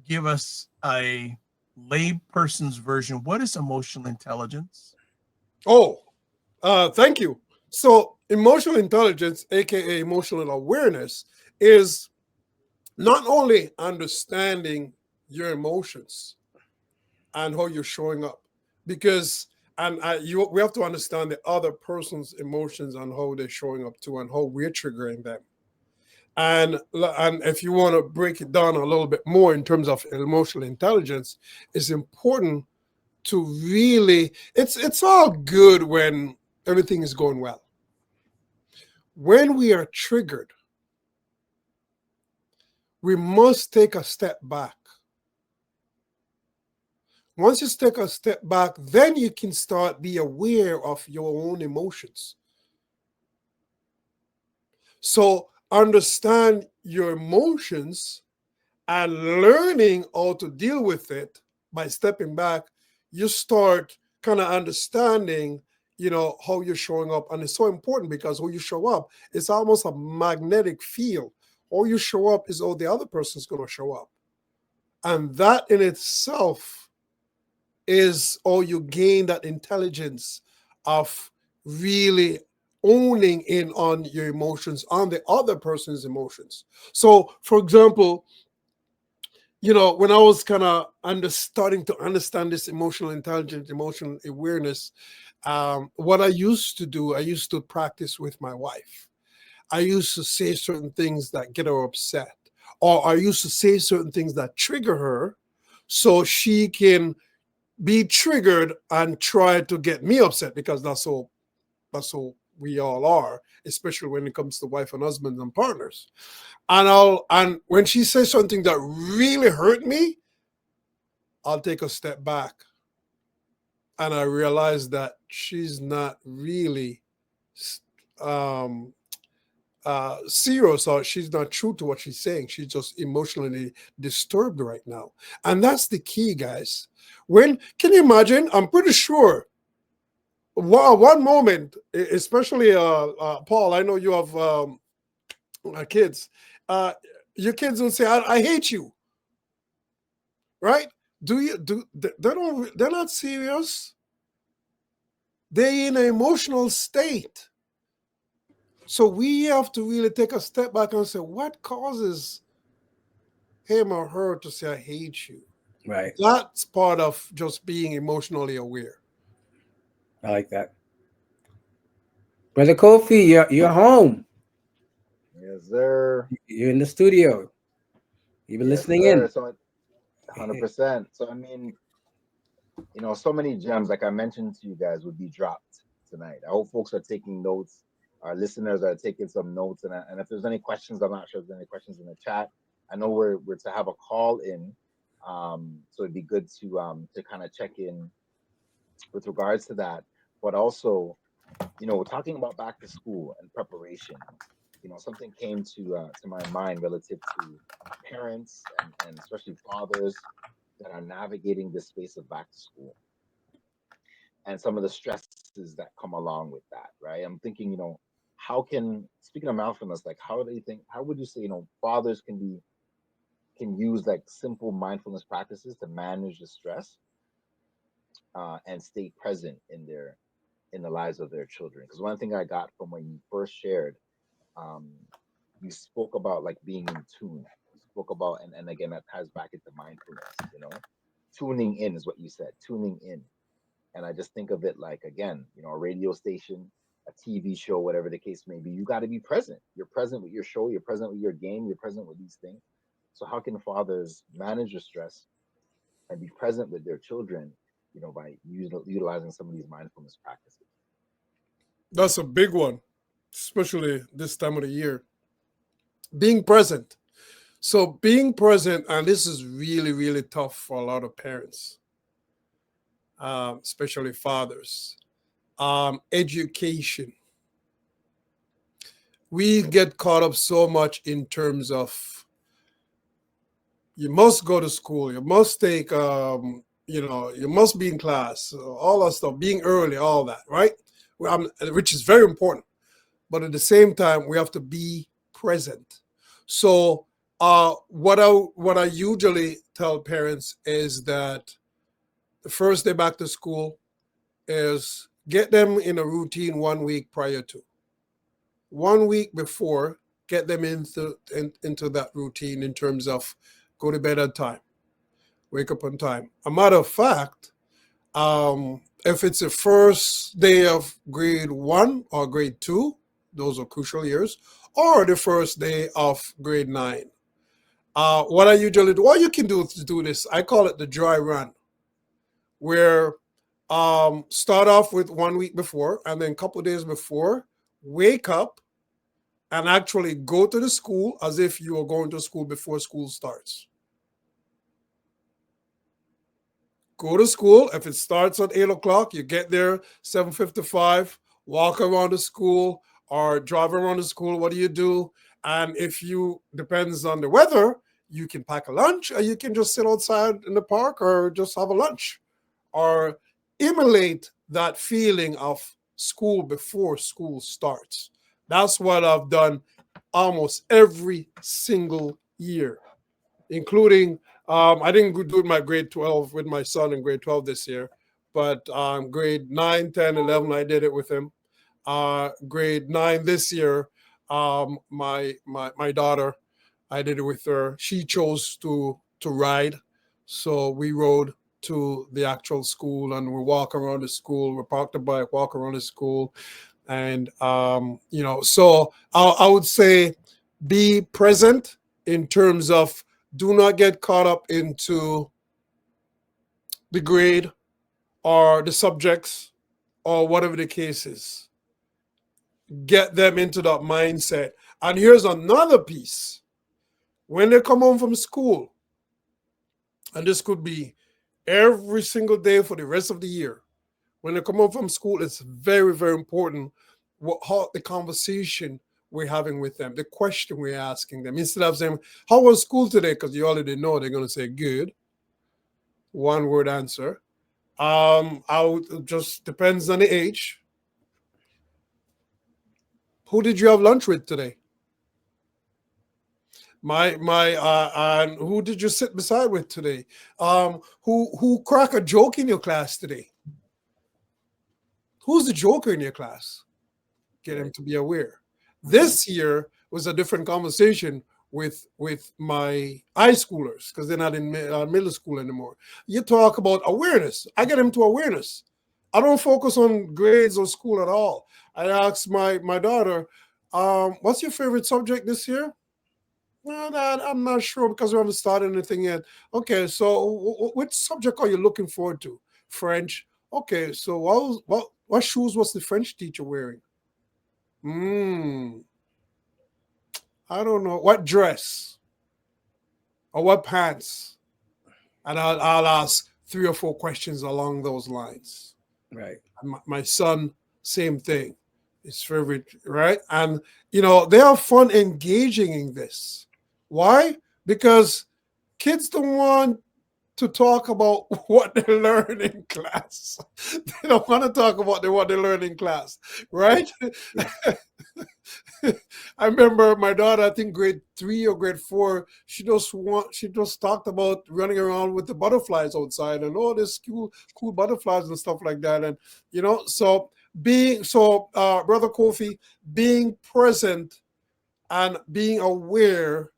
give us a layperson's version? What is emotional intelligence? Thank you. So emotional intelligence, aka emotional awareness, is not only understanding your emotions and how you're showing up, because we have to understand the other person's emotions and how they're showing up too, and how we're triggering them. And if you want to break it down a little bit more in terms of emotional intelligence, it's important to really, it's all good when everything is going well. When we are triggered, we must take a step back. Once you take a step back, then you can start be aware of your own emotions. So understand your emotions and learning how to deal with it by stepping back, you start kind of understanding, how you're showing up. And it's so important because how you show up, it's almost a magnetic field. How you show up is how the other person's going to show up. And that in itself is how you gain that intelligence of really owning in on your emotions, on the other person's emotions. So, for example, when I was kind of starting to understand this emotional intelligence, emotional awareness, what I used to do, I used to practice with my wife. I used to say certain things that get her upset, or I used to say certain things that trigger her so she can be triggered and try to get me upset, because that's how we all are, especially when it comes to wife and husband and partners. And when she says something that really hurt me, I'll take a step back. And I realize that she's not really serious, or she's not true to what she's saying. She's just emotionally disturbed right now. And that's the key, guys. Can you imagine? I'm pretty sure one moment, especially Paul, I know you have kids. Your kids will say, I hate you. Right? They're not serious. They're in an emotional state. So we have to really take a step back and say, what causes him or her to say, I hate you? Right. That's part of just being emotionally aware. I like that. Brother Kofi, you're home. Yes, sir. You're in the studio. You've been listening in. So 100%. So I mean, so many gems, like I mentioned to you guys, would be dropped tonight. I hope folks are taking notes. Our listeners are taking some notes, and if there's any questions, I'm not sure if there's any questions in the chat. I know we're to have a call in, so it'd be good to kind of check in with regards to that. But also, we're talking about back to school and preparation. Something came to my mind relative to parents and especially fathers that are navigating this space of back to school and some of the stresses that come along with that, right? I'm thinking, speaking of mindfulness, like how would you say, fathers can use like simple mindfulness practices to manage the stress and stay present in the lives of their children? Because one thing I got from when you first shared, you spoke about like being in tune. You spoke about, and again, that ties back into mindfulness, tuning in is what you said, tuning in. And I just think of it like, again, a radio station, a TV show, whatever the case may be, you got to be present. You're present with your show, you're present with your game, you're present with these things. So how can fathers manage the stress and be present with their children, by utilizing some of these mindfulness practices? That's a big one, especially this time of the year. Being present. So being present, and this is really, really tough for a lot of parents, especially fathers. Education. We get caught up so much in terms of you must go to school, you must take, you must be in class, all that stuff, being early, all that, right? Which is very important. But at the same time, we have to be present. So what I usually tell parents is that the first day back to school is get them in a routine 1 week prior to. 1 week before, get them into that routine in terms of go to bed on time, wake up on time. A matter of fact, if it's the first day of grade 1 or grade 2, those are crucial years, or the first day of grade 9. What I usually do, what you can do to do this, I call it the dry run, where start off with 1 week before, and then a couple of days before, wake up and actually go to the school as if you are going to school before school starts. Go to school. If it starts at 8 o'clock, you get there 7:55, walk around the school or drive around the school. What do you do? And if you, depends on the weather, you can pack a lunch or you can just sit outside in the park or just have a lunch or emulate that feeling of school before school starts. That's what I've done almost every single year, including I didn't do my grade 12 with my son in grade 12 this year, but grade 9, 10, 11, I did it with him. Grade 9 this year, my daughter, I did it with her. She chose to ride, so we rode to the actual school and we walk around the school. We parked the bike, walk around the school, and so I would say be present in terms of do not get caught up into the grade or the subjects or whatever the case is. Get them into that mindset. And here's another piece. When they come home from school, and this could be every single day for the rest of the year, when they come home from school, it's very, very important how the conversation we're having with them, the question we're asking them. Instead of saying, how was school today? Because you already know they're going to say good. One word answer. Just depends on the age. Who did you have lunch with today? And who did you sit beside with today? Who cracked a joke in your class today? Who's the joker in your class? Get him to be aware. This year was a different conversation with my high schoolers because they're not in middle school anymore. You talk about awareness. I get them to awareness. I don't focus on grades or school at all. I asked my daughter, what's your favorite subject this year? Well, I'm not sure because we haven't started anything yet. Okay, so which subject are you looking forward to? French. Okay, so what shoes was the French teacher wearing? I don't know. What dress? Or what pants? And I'll ask 3 or 4 questions along those lines. Right. My son, same thing. His favorite, right? And, they have fun engaging in this. Why? Because kids don't want to talk about what they learn in class. They don't want to talk about what they learn in class, right? I remember my daughter, I think grade 3 or grade 4, she just talked about running around with the butterflies outside and all this cool butterflies and stuff like that. And so Brother Kofi, being present and being aware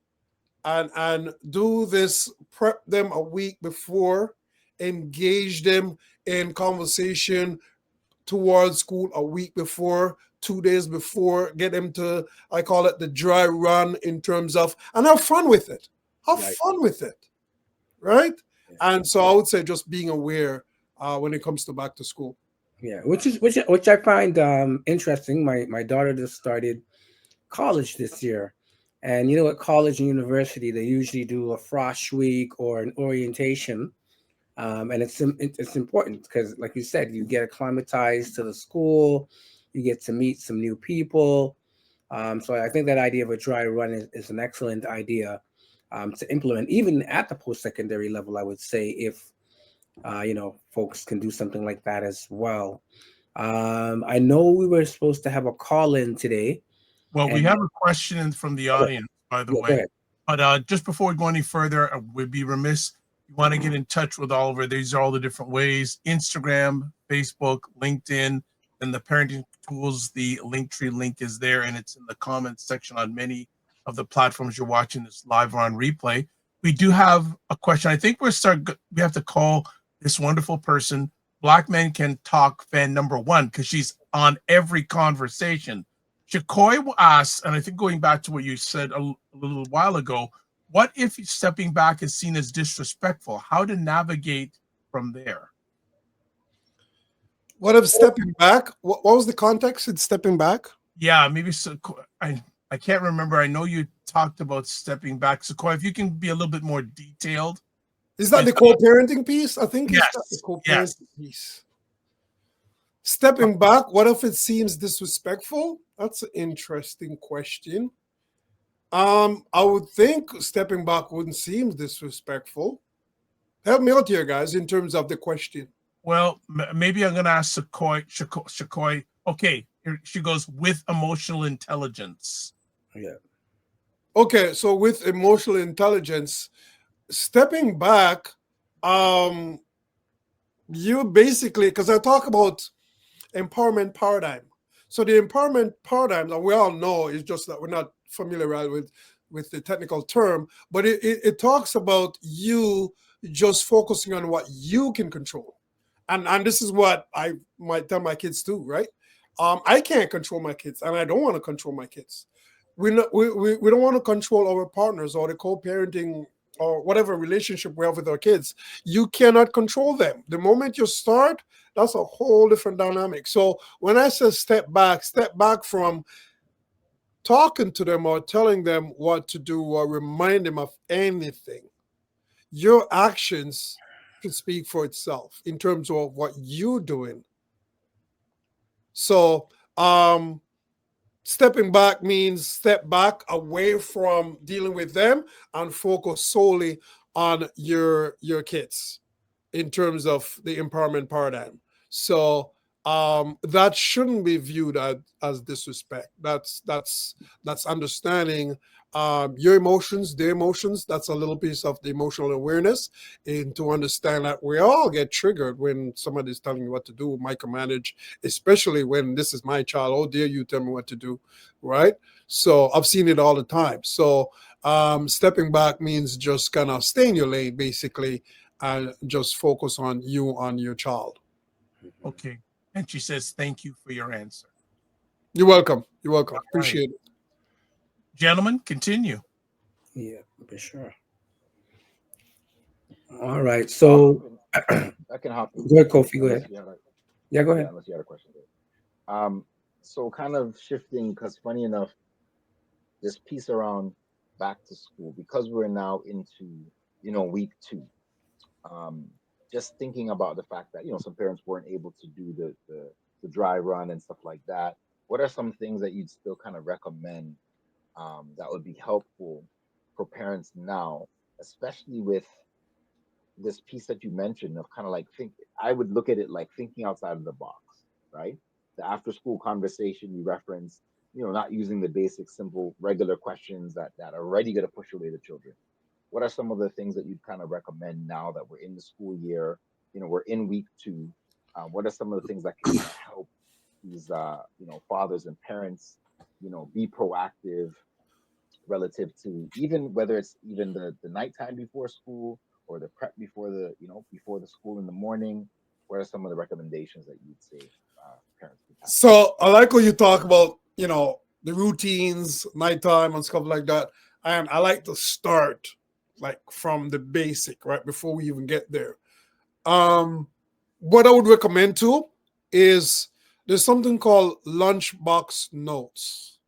and do this, prep them a week before, engage them in conversation towards school a week before, 2 days before, get them to, I call it the dry run in terms of, and have fun with it. Have fun with it, right? Yeah. And so I would say just being aware when it comes to back to school. Yeah, which I find interesting. My daughter just started college this year. And at college and university, they usually do a frosh week or an orientation. And it's important because, like you said, you get acclimatized to the school, you get to meet some new people. So I think that idea of a dry run is an excellent idea to implement, even at the post-secondary level, I would say, if, folks can do something like that as well. I know we were supposed to have a call-in today. Well, we have a question from the audience, by the way. But just before we go any further, we'd be remiss. You want to get in touch with Oliver. These are all the different ways: Instagram, Facebook, LinkedIn, and the Parenting Tools. The Linktree link is there, and it's in the comments section on many of the platforms you're watching this live or on replay. We do have a question. I think we have to call this wonderful person, Black Men Can Talk fan number 1, because she's on every conversation. Shakoi asks, and I think going back to what you said a little while ago, what if stepping back is seen as disrespectful? How to navigate from there? What if stepping back? What was the context in stepping back? Yeah, maybe so. I can't remember. I know you talked about stepping back. Sequoia, if you can be a little bit more detailed. Is that the co-parenting piece? I think it's the Yes. co-parenting piece. Stepping back, what if it seems disrespectful? That's an interesting question. I would think stepping back wouldn't seem disrespectful. Help me out here, guys, in terms of the question. Well, maybe I'm going to ask Sequoia. Okay, she goes with emotional intelligence. Yeah. Okay, so with emotional intelligence, stepping back, you basically, because I talk about empowerment paradigm. So the empowerment paradigm that we all know is just that we're not familiar with the technical term, but it talks about you just focusing on what you can control. And this is what I might tell my kids too, right? I can't control my kids, and I don't want to control my kids. We don't want to control our partners or the co-parenting or whatever relationship we have with our kids. You cannot control them. The moment you start, that's a whole different dynamic. So when I say step back from talking to them or telling them what to do or remind them of anything. Your actions can speak for itself in terms of what you're doing. So stepping back means step back away from dealing with them and focus solely on your kids in terms of the empowerment paradigm. So that shouldn't be viewed as disrespect. That's understanding your emotions, their emotions. That's a little piece of the emotional awareness, and to understand that we all get triggered when somebody's telling you what to do, micromanage, especially when this is my child. Oh, dare you tell me what to do, right? So I've seen it all the time. So stepping back means just kind of stay in your lane, basically, and just focus on your child. Okay. And she says, thank you for your answer. You're welcome. All Appreciate it. Gentlemen, continue. Yeah, for sure. All right. So I can hop in. Go ahead, Kofi. Go ahead. Yeah, go ahead. Unless you had a question. So kind of shifting, because funny enough, this piece around back to school, because we're now into, week 2. Just thinking about the fact that, some parents weren't able to do the dry run and stuff like that. What are some things that you'd still kind of recommend that would be helpful for parents now, especially with this piece that you mentioned of kind of like I would look at it like thinking outside of the box, right? The after school conversation you referenced, not using the basic, simple, regular questions that are already going to push away the children. What are some of the things that you'd kind of recommend now that we're in the school year? We're in week 2. What are some of the things that can help these, fathers and parents, be proactive relative to even whether it's even the nighttime before school or the prep before the school in the morning? What are some of the recommendations that you'd say parents would have? So I like when you talk about, the routines, nighttime and stuff like that. And I like to start like from the basic, right, before we even get there. What I would recommend too is there's something called lunchbox notes.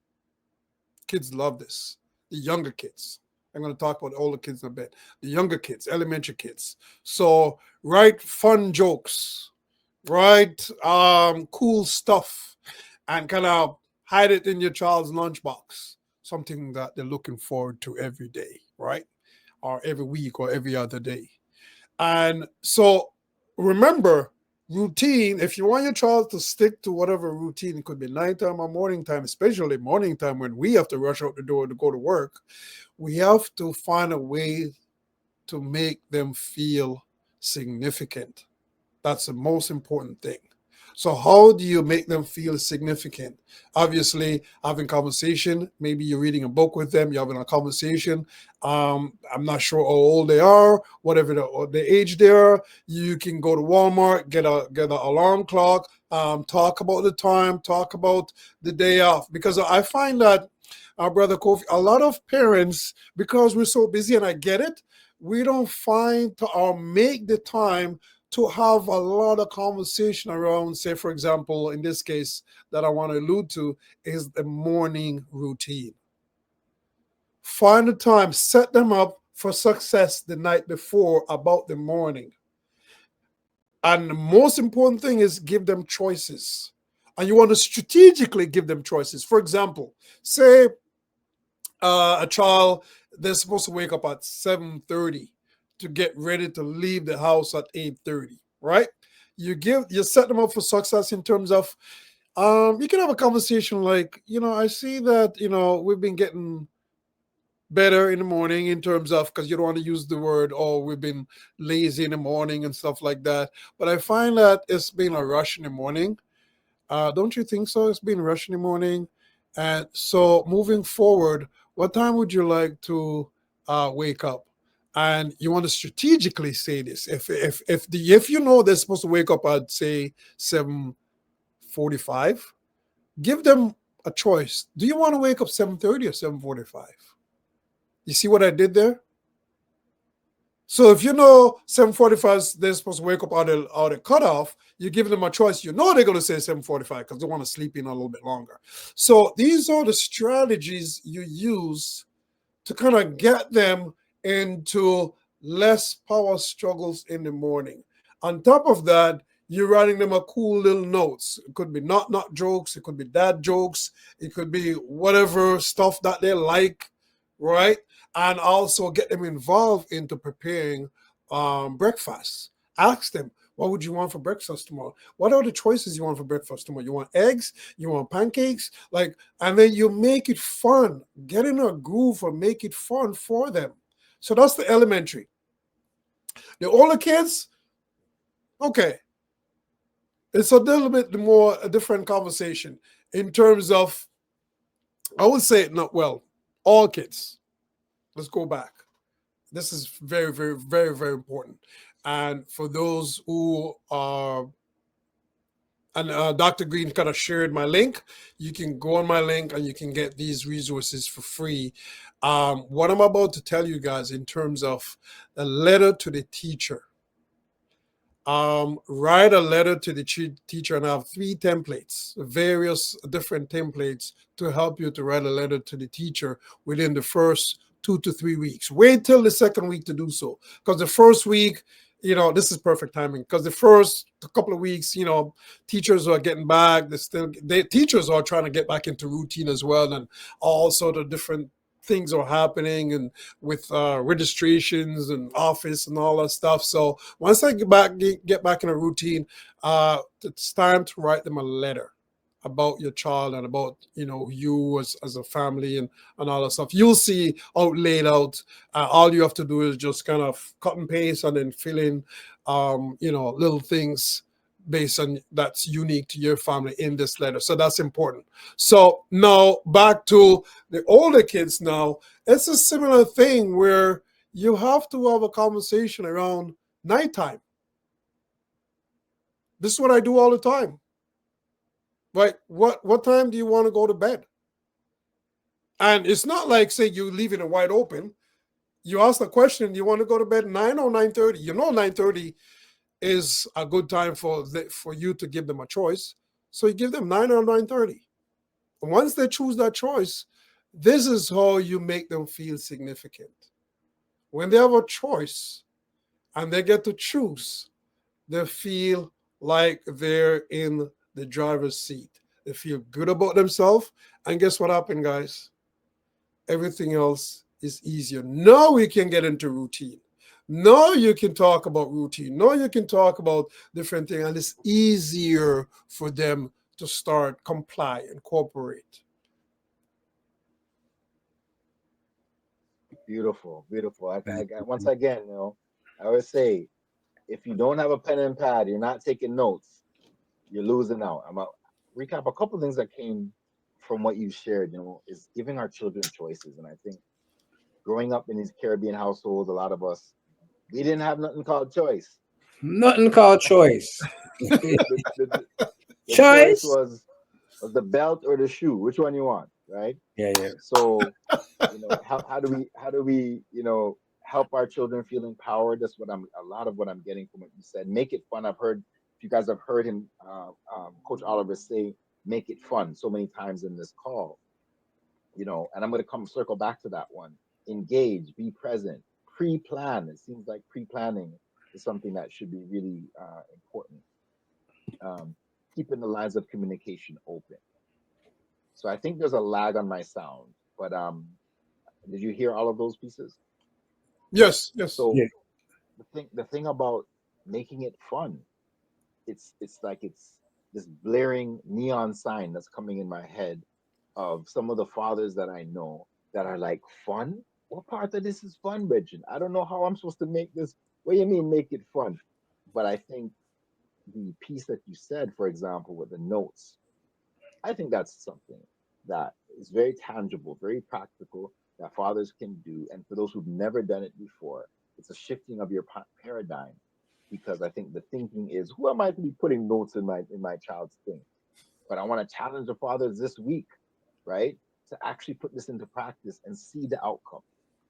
Kids love this. The younger kids. I'm going to talk about older kids in a bit. The younger kids, elementary kids. So write fun jokes, write cool stuff, and kind of hide it in your child's lunchbox. Something that they're looking forward to every day, right? Or every week or every other day. And so remember, routine, if you want your child to stick to whatever routine, it could be nighttime or morning time, especially morning time when we have to rush out the door to go to work, we have to find a way to make them feel significant. That's the most important thing. So how do you make them feel significant? Obviously, having conversation. Maybe you're reading a book with them. You're having a conversation. I'm not sure how old they are, whatever the age they are. You can go to Walmart, get an alarm clock, talk about the time, talk about the day off. Because I find that, Brother Kofi, a lot of parents, because we're so busy, and I get it, we don't find or make the time to have a lot of conversation around, say, for example, in this case that I want to allude to is the morning routine. Find the time, set them up for success the night before about the morning. And the most important thing is give them choices. And you want to strategically give them choices. For example, say a child, they're supposed to wake up at 7:30 to get ready to leave the house at 8:30, right? You set them up for success in terms of you can have a conversation like, I see that, we've been getting better in the morning in terms of, because you don't want to use the word, oh, we've been lazy in the morning and stuff like that. But I find that it's been a rush in the morning. Don't you think so? It's been a rush in the morning. And so moving forward, what time would you like to wake up? And you want to strategically say this. If you know they're supposed to wake up at say 7:45, give them a choice. Do you want to wake up 7:30 or 7:45? You see what I did there? So if you know 7:45, they're supposed to wake up out of cutoff, you give them a choice. You know they're going to say 7:45 because they want to sleep in a little bit longer. So these are the strategies you use to kind of get them into less power struggles in the morning. On top of that, you're writing them a cool little notes. It could be not jokes. It could be dad jokes. It could be whatever stuff that they like, right? And also get them involved into preparing breakfast. Ask them, what would you want for breakfast tomorrow? What are the choices you want for breakfast tomorrow? You want eggs? You want pancakes? And then you make it fun. Get in a groove and make it fun for them. So that's the elementary. The older kids, okay, it's a little bit more a different conversation in terms of, I would say, all kids. Let's go back. This is very, very, very, very important. And for those who are, and Dr. Green kind of shared my link, you can go on my link and you can get these resources for free. What I'm about to tell you guys in terms of a letter to the teacher. Write a letter to the teacher, and I have 3 templates, various different templates to help you to write a letter to the teacher within the first 2 to 3 weeks. Wait till the second week to do so, because the first week, this is perfect timing, because the first couple of weeks, teachers are getting back. Teachers are trying to get back into routine as well, and all sort of different things are happening, and with registrations and office and all that stuff. So once I get back in a routine, it's time to write them a letter about your child and about you as a family and all that stuff. You'll see out laid out. All you have to do is just kind of cut and paste and then fill in little things based on that's unique to your family in this letter. So that's important. So now back to the older kids. Now it's a similar thing where you have to have a conversation around nighttime. This is what I do all the time. Right? What time do you want to go to bed? And it's not like, say, you leaving it wide open. You ask the question, do you want to go to bed 9 or 9:30? 9:30 is a good time for you to give them a choice. So you give them 9 or 9:30. And once they choose that choice, this is how you make them feel significant. When they have a choice and they get to choose, they feel like they're in the driver's seat. They feel good about themselves. And guess what happened, guys? Everything else is easier. Now we can get into routine. Now you can talk about routine. Now you can talk about different things. And it's easier for them to start, comply, and cooperate. Beautiful. Once again, I always say, if you don't have a pen and pad, you're not taking notes, you're losing out. I'm going to recap a couple of things that came from what you shared, is giving our children choices. And I think growing up in these Caribbean households, a lot of us, we didn't have nothing called choice. Nothing called choice. The Choice choice was the belt or the shoe. Which one you want, right? Yeah. So, how do we help our children feel empowered? That's a lot of what I'm getting from what you said. Make it fun. I've heard, if you guys have heard him, Coach Oliver say, make it fun so many times in this call. and I'm going to come circle back to that one. Engage, be present, pre-plan. It seems like pre-planning is something that should be really important. Keeping the lines of communication open. So I think there's a lag on my sound, but did you hear all of those pieces? Yes, yes. So Yeah. the thing about making it fun, it's like it's this blaring neon sign that's coming in my head of some of the fathers that I know that are like, fun? What part of this is fun, Regin? I don't know how I'm supposed to make this. What do you mean make it fun? But I think the piece that you said, for example, with the notes, I think that's something that is very tangible, very practical that fathers can do. And for those who've never done it before, it's a shifting of your paradigm, because I think the thinking is, who am I to be putting notes in my child's thing? But I want to challenge the fathers this week, right, to actually put this into practice and see the outcome,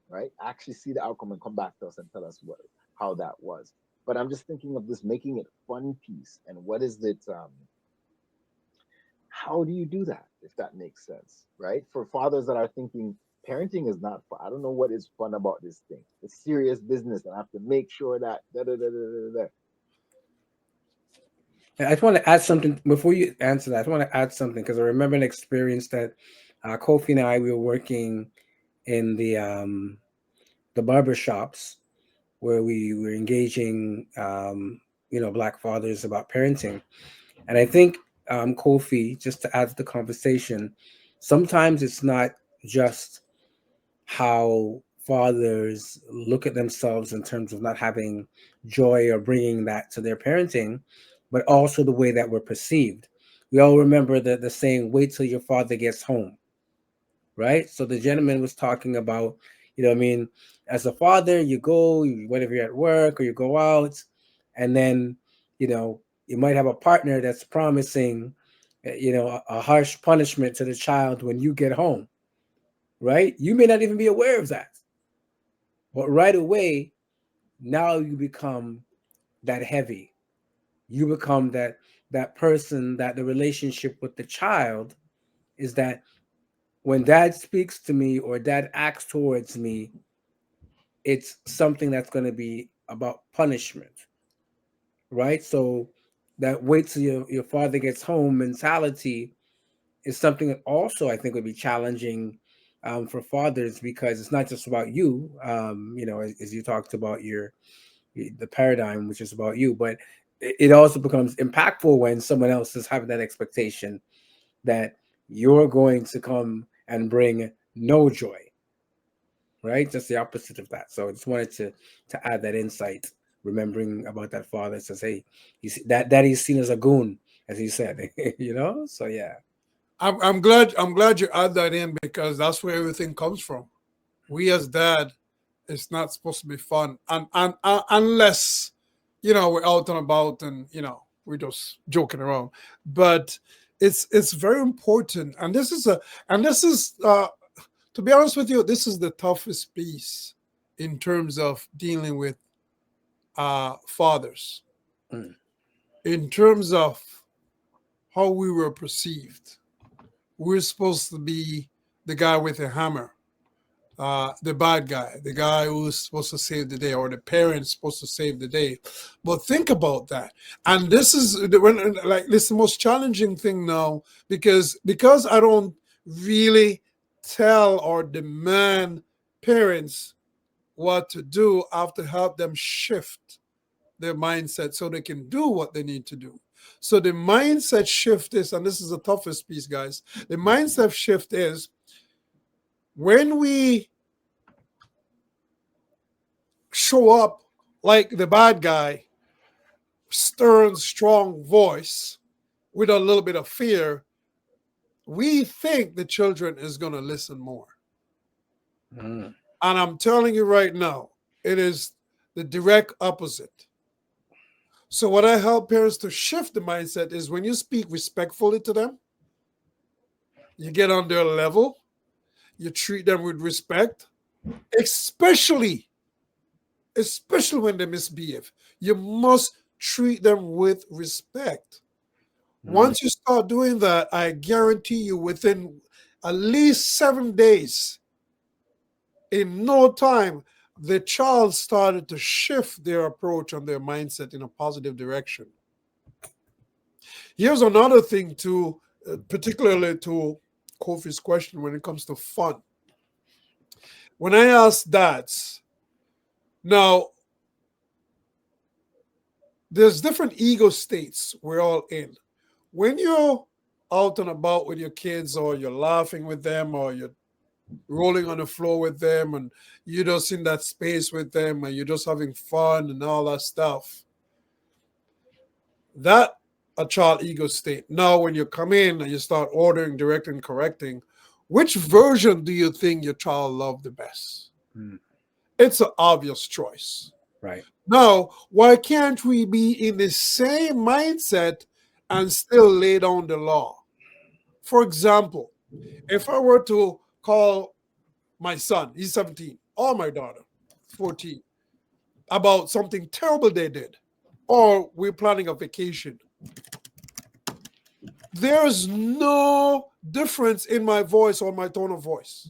right? Actually see the outcome and come back to us and tell us how that was. But I'm just thinking of this making it fun piece, and what is it? How do you do that, if that makes sense, right? For fathers that are thinking parenting is not fun, I don't know what is fun about this thing. It's serious business, and I have to make sure that da da da da da. I just want to add something before you answer that. I just want to add something because I remember an experience that Kofi and I, we were working in the barber shops where we were engaging Black fathers about parenting. And I think Kofi, just to add to the conversation, sometimes it's not just how fathers look at themselves in terms of not having joy or bringing that to their parenting, but also the way that we're perceived. We all remember the saying, wait till your father gets home, right? So the gentleman was talking about, as a father, you go, whether you're at work or you go out, and then, you might have a partner that's promising, a harsh punishment to the child when you get home, right? You may not even be aware of that. But right away, now you become that heavy. You become that person that the relationship with the child is that when dad speaks to me or dad acts towards me, it's something that's going to be about punishment, right? So that wait till your father gets home mentality is something that also I think would be challenging for fathers, because it's not just about you, as you talked about the paradigm, which is about you, but it also becomes impactful when someone else is having that expectation that you're going to come and bring no joy, right? Just the opposite of that. So I just wanted to add that insight, remembering about that father that says, hey, that he's seen as a goon, as he said, so yeah. I'm glad you add that in, because that's where everything comes from. We as dad, it's not supposed to be fun, and unless we're out and about and we're just joking around. But it's very important, and this is to be honest with you, this is the toughest piece in terms of dealing with fathers, in terms of how we were perceived. We're supposed to be the guy with the hammer, the bad guy, the guy who's supposed to save the day, or the parent's supposed to save the day. But think about that. And this is this is the most challenging thing now, because I don't really tell or demand parents what to do. I have to help them shift their mindset so they can do what they need to do. So the mindset shift is, and this is the toughest piece, guys, the mindset shift is when we show up like the bad guy, stern, strong voice with a little bit of fear, we think the children is going to listen more. And I'm telling you right now, it is the direct opposite. So what I help parents to shift the mindset is when you speak respectfully to them, you get on their level, you treat them with respect, especially when they misbehave. You must treat them with respect. Once you start doing that, I guarantee you within at least 7 days, in no time, the child started to shift their approach and their mindset in a positive direction. Here's another thing too, particularly to Kofi's question when it comes to fun. When I ask dads, now, there's different ego states we're all in. When you're out and about with your kids, or you're laughing with them, or you're rolling on the floor with them, and you're just in that space with them, and you're just having fun and all that stuff, that a child ego state. Now, when you come in and you start ordering, directing, correcting, which version do you think your child loved the best? It's an obvious choice. Right. Now, why can't we be in the same mindset and still lay down the law? For example, if I were to call my son, he's 17, or my daughter, 14, about something terrible they did, or we're planning a vacation, there's no difference in my voice or my tone of voice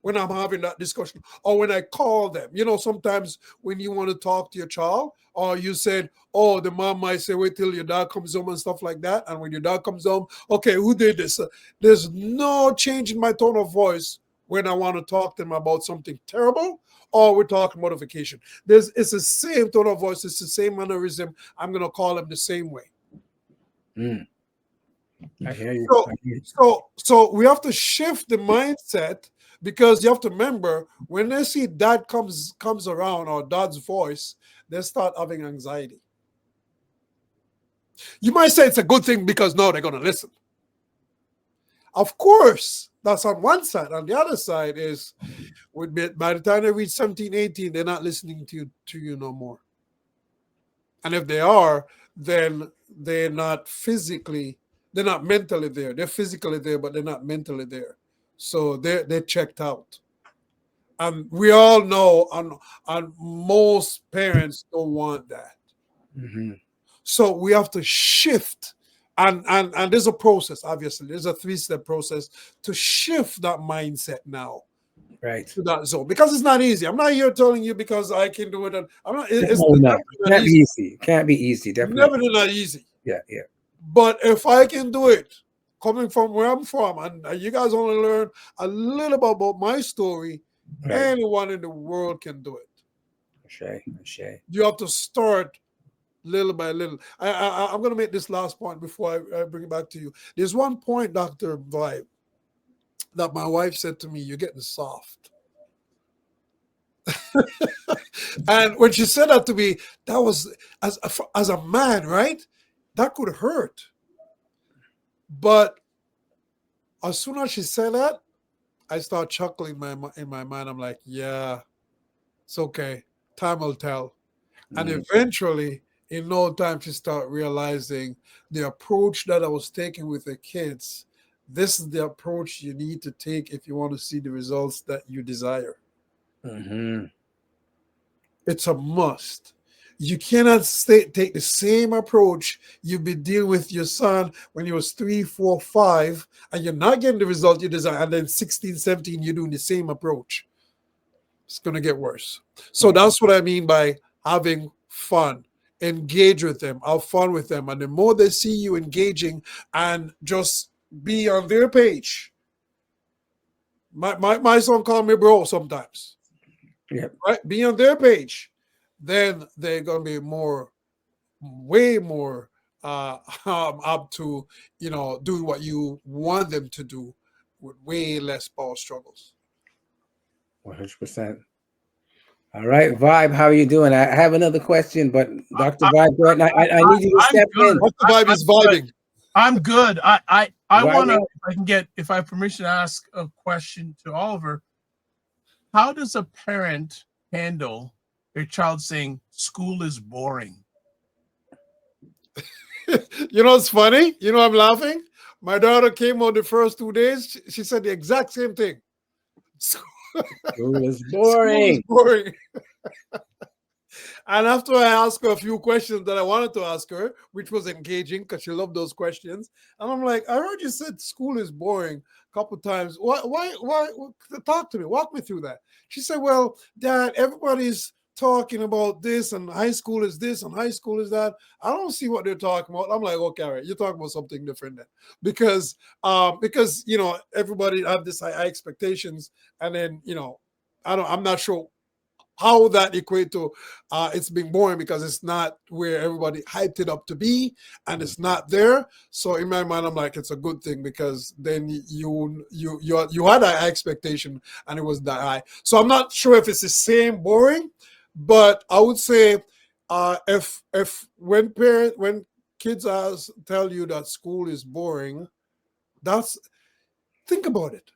when I'm having that discussion, or when I call them. You know, sometimes when you want to talk to your child, or you said, oh, the mom might say, wait till your dad comes home and stuff like that. And when your dad comes home, okay, who did this? There's no change in my tone of voice when I want to talk to them about something terrible, or we're talking about a vacation. It's the same tone of voice. It's the same mannerism. I'm going to call them the same way. I hear you. So we have to shift the mindset, because you have to remember, when they see dad comes around, or dad's voice, they start having anxiety. You might say it's a good thing because now they're going to listen. Of course, that's on one side. On the other side is, by the time they reach 17, 18, they're not listening to you no more. And if they are, then they're not mentally there. They're physically there, but they're not mentally there. So they're checked out. And we all know, and most parents don't want that. So we have to shift. And there's a process, obviously. There's a 3-step process to shift that mindset now. Right. To that zone. Because it's not easy. I'm not here telling you because I can do it. I'm not. It's no. Can't be easy. Can't be easy. Definitely. Never not easy. Yeah. But if I can do it, coming from where I'm from, and you guys only learn a little bit about my story, right, anyone in the world can do it. Shay. You have to start little by little. I'm going to make this last point before I bring it back to you. There's one point, Dr. Vibe, that my wife said to me, you're getting soft. And when she said that to me, that was, as a man, right? That could hurt. But as soon as she said that, I start chuckling in my mind. I'm like, yeah, it's okay. Time will tell. And eventually, in no time, she start realizing the approach that I was taking with the kids. This is the approach you need to take if you want to see the results that you desire. It's a must. You cannot take the same approach you've been dealing with your son when he was 3, 4, 5, and you're not getting the result you desire. And then 16, 17, you're doing the same approach. It's going to get worse. So that's what I mean by having fun. Engage with them. Have fun with them. And the more they see you engaging and just be on their page. My son called me bro sometimes. Yeah. Right? Be on their page. Then they're going to be way more up to, do what you want them to do with way less power struggles. 100%. All right, Vibe, how are you doing? I have another question, but Dr. Vibe, I need you to step in. Dr. Vibe is vibing. I'm good. I want to, if I have permission to ask a question to Oliver, how does a parent handle their child saying school is boring? You know, it's funny. You know, I'm laughing. My daughter came on the first 2 days. She said the exact same thing. School is boring. School is boring. And after I asked her a few questions that I wanted to ask her, which was engaging because she loved those questions, and I'm like, I heard you said school is boring. couple times. Why? Talk to me. Walk me through that. She said, "Well, Dad, everybody's talking about this, and high school is this, and high school is that. I don't see what they're talking about." I'm like, "Okay, all right, you're talking about something different then," because everybody have this high expectations, and then I'm not sure how that equate to it's being boring because it's not where everybody hyped it up to be, and it's not there. So in my mind, I'm like, it's a good thing because then you had an expectation and it was that high. So I'm not sure if it's the same boring, but I would say if when kids tell you that school is boring, think about it.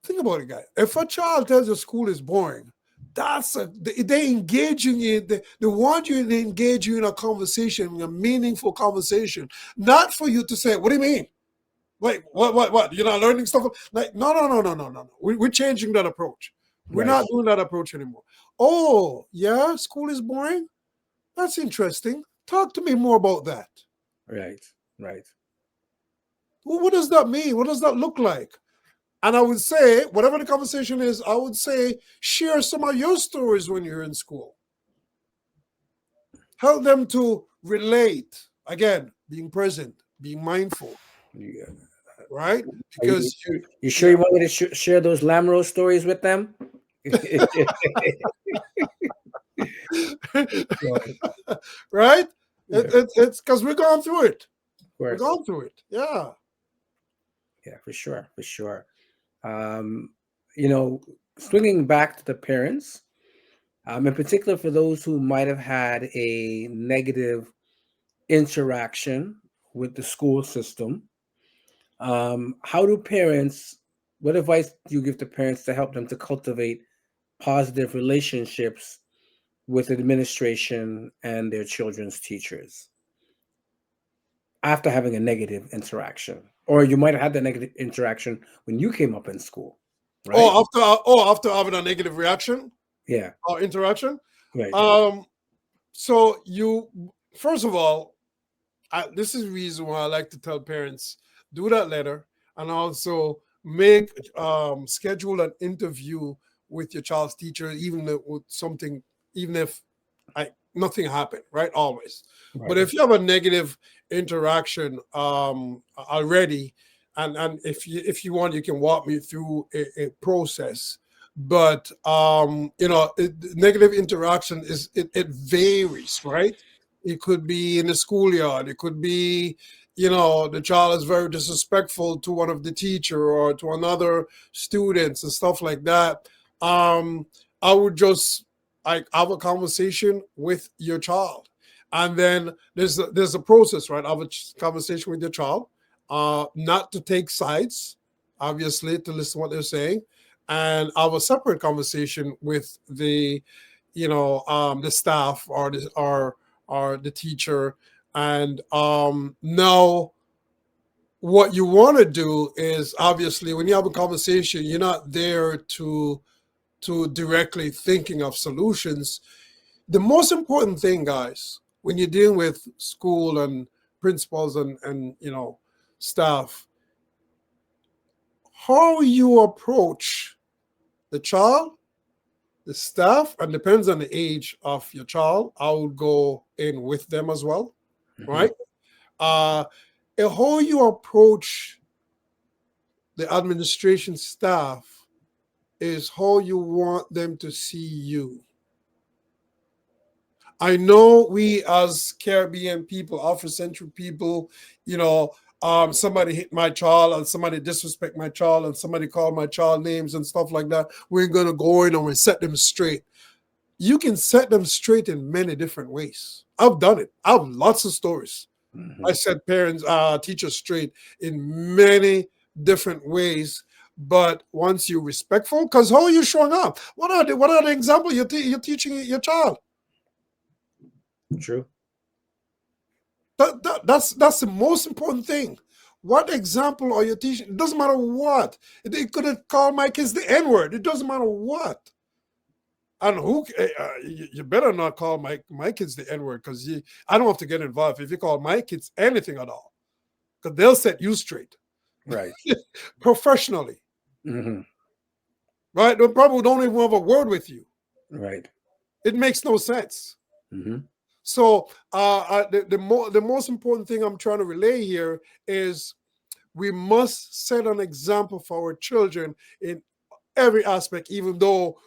Think about it, guys. If a child tells you school is boring, they engaging in they want you to engage you in a conversation, a meaningful conversation, not for you to say, "What do you mean? Wait, what? You're not learning stuff?" Like, no. We're changing that approach. We're Right. not doing that approach anymore. Oh, yeah, school is boring. That's interesting. Talk to me more about that. Right. Well, what does that mean? What does that look like? And I would say, whatever the conversation is, I would say, share some of your stories when you're in school. Help them to relate. Again, being present, being mindful. Yeah. Right? Are Because you sure you want me to share those Lamro stories with them? right? Yeah. It's because we're going through it. Of We're course. going through it. Yeah. Yeah, for sure. Swinging back to the parents, in particular for those who might have had a negative interaction with the school system, what advice do you give to parents to help them to cultivate positive relationships with administration and their children's teachers after having a negative interaction? Or you might have had that negative interaction when you came up in school, right? After having a negative reaction Yeah. or interaction. Right. So you, first of all, this is the reason why I like to tell parents, do that letter, and also make schedule an interview with your child's teacher, even if nothing happened, right? Always. Right. But if you have a negative interaction already, and if you want, you can walk me through a process. But negative interaction it varies, right? It could be in the schoolyard. It could be, the child is very disrespectful to one of the teacher or to another students and stuff like that. I would just have a conversation with your child, and then there's a process, right? Have a conversation with your child, not to take sides, obviously, to listen to what they're saying, and have a separate conversation with the staff or the teacher. And now what you want to do is, obviously, when you have a conversation, you're not there to directly thinking of solutions. The most important thing, guys, when you're dealing with school and principals and staff, how you approach the child, the staff, and depends on the age of your child. I would go in with them as well, right? And how you approach the administration staff is how you want them to see you. I know we as Caribbean people, Afrocentric people, somebody hit my child and somebody disrespect my child and somebody called my child names and stuff like that. We're going to go in and we set them straight. You can set them straight in many different ways. I've done it. I have lots of stories. I set parents, teachers straight in many different ways. But once you're respectful, because how are you showing up? What are the examples you're teaching your child? True. That's the most important thing. What example are you teaching? It doesn't matter what. It could have called my kids the N-word. It doesn't matter what. And you better not call my kids the N-word, because I don't have to get involved if you call my kids anything at all, because they'll set you straight. Right. professionally, Mm-hmm. right? They probably don't even have a word with you. Right. It makes no sense. Mm-hmm. So the most important thing I'm trying to relay here is we must set an example for our children in every aspect, even though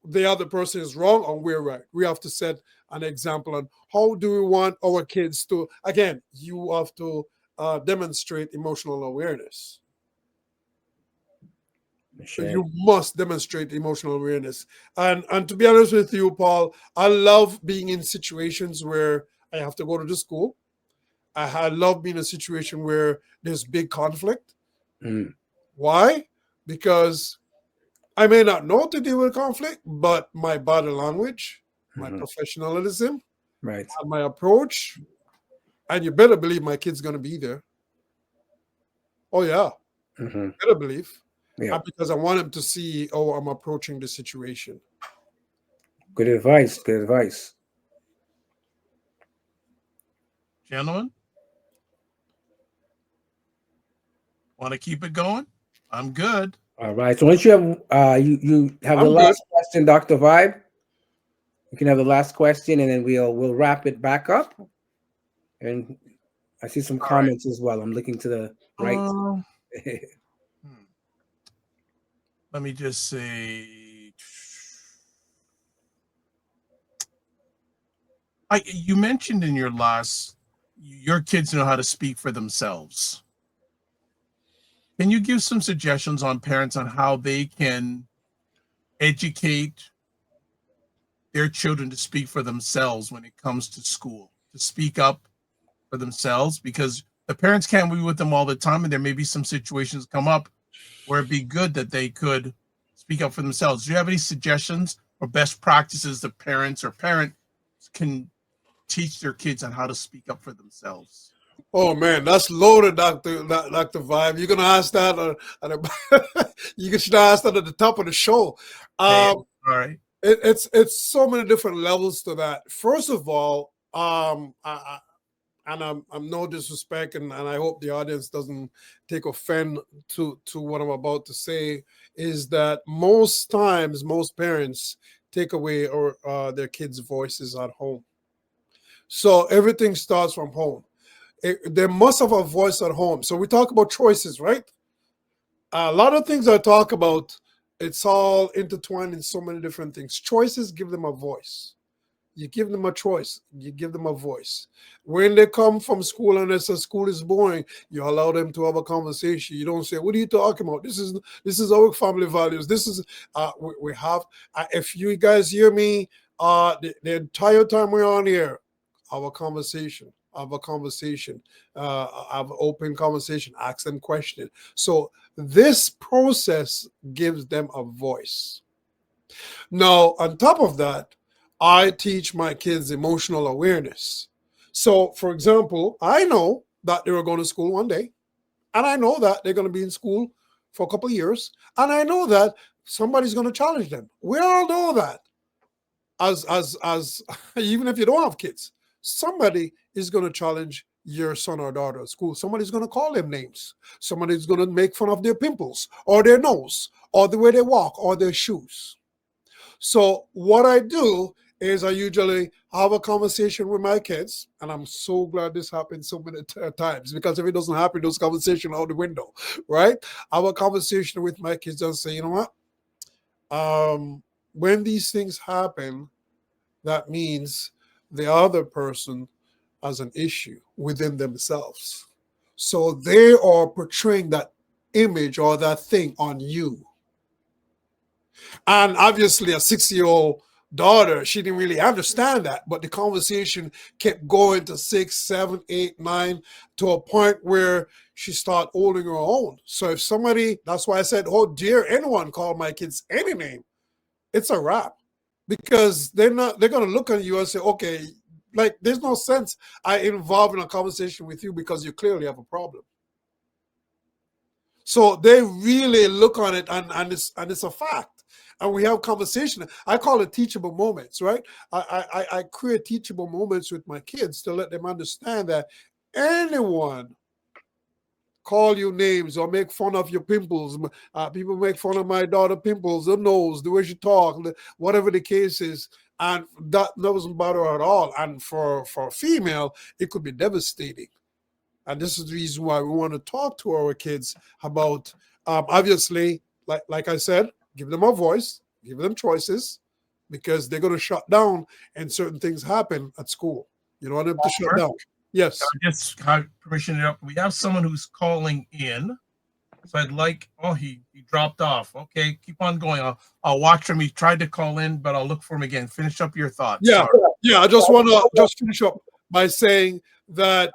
the other person is wrong and we're right. We have to set an example on how do we want our kids to, again, you have to demonstrate emotional awareness. Sure. You must demonstrate emotional awareness. And to be honest with you, Paul, I love being in situations where I have to go to the school. I love being in a situation where there's big conflict. Mm. Why? Because I may not know to deal with conflict, but my body language, my professionalism, Right. and my approach, and you better believe my kid's going to be there. Oh, yeah. Mm-hmm. Better believe. Yeah. Because I want him to see how I'm approaching the situation. Good advice. Good advice. Gentlemen, want to keep it going? I'm good. All right. So once you have you have the I'm last question, Dr. Vibe. You can have the last question, and then we'll wrap it back up. And I see some comments as well. I'm looking to the right. Let me just say, you mentioned in your kids know how to speak for themselves. Can you give some suggestions on parents on how they can educate their children to speak for themselves when it comes to school, to speak up for themselves? Because the parents can't be with them all the time, and there may be some situations come up where it'd be good that they could speak up for themselves. Do you have any suggestions or best practices that parents can teach their kids on how to speak up for themselves? Oh man, that's loaded, Dr. Vibe. You're gonna ask that you should ask that at the top of the show. All right. It's so many different levels to that. First of all, I'm no disrespect, and I hope the audience doesn't take offense to what I'm about to say, is that most times most parents take away their kids' voices at home. So everything starts from home. They must have a voice at home. So we talk about choices, right? A lot of things I talk about, it's all intertwined in so many different things. Choices give them a voice. You give them a choice. You give them a voice. When they come from school and they say school is boring, you allow them to have a conversation. You don't say, "What are you talking about? This is our family values. This is we have." If you guys hear me, the entire time we're on here, our conversation. Have a conversation, have open conversation, ask them questions. So this process gives them a voice. Now, on top of that, I teach my kids emotional awareness. So, for example, I know that they were going to school one day, and I know that they're going to be in school for a couple of years, and I know that somebody's going to challenge them. We all know that. As even if you don't have kids, somebody is going to challenge your son or daughter at school. Somebody's going to call them names. Somebody's going to make fun of their pimples or their nose or the way they walk or their shoes. So what I do is I usually have a conversation with my kids, and I'm so glad this happened so many times, because if it doesn't happen, those conversations out the window, right? I have a conversation with my kids and say, you know what? When these things happen, that means the other person has an issue within themselves. So they are portraying that image or that thing on you. And obviously a 6-year-old daughter, she didn't really understand that, but the conversation kept going to 6, 7, 8, 9, to a point where she started holding her own. So if somebody, that's why I said, oh dear, anyone call my kids any name, it's a wrap. Because they're going to look at you and say, okay, like there's no sense I involve in a conversation with you because you clearly have a problem. So they really look on it, and it's a fact. And we have conversation. I call it teachable moments, right? I create teachable moments with my kids to let them understand that anyone call you names or make fun of your pimples. People make fun of my daughter pimples, the nose, the way she talk, whatever the case is. And that doesn't bother her at all. And for a female, it could be devastating. And this is the reason why we want to talk to our kids about, obviously, like I said, give them a voice, give them choices, because they're going to shut down and certain things happen at school. You don't want them to shut down. Yes. I just have permission to interrupt. We have someone who's calling in. So I'd like, he dropped off. Okay, keep on going. I'll watch him. He tried to call in, but I'll look for him again. Finish up your thoughts. Yeah. Sorry. Yeah. I just want to just finish up by saying that,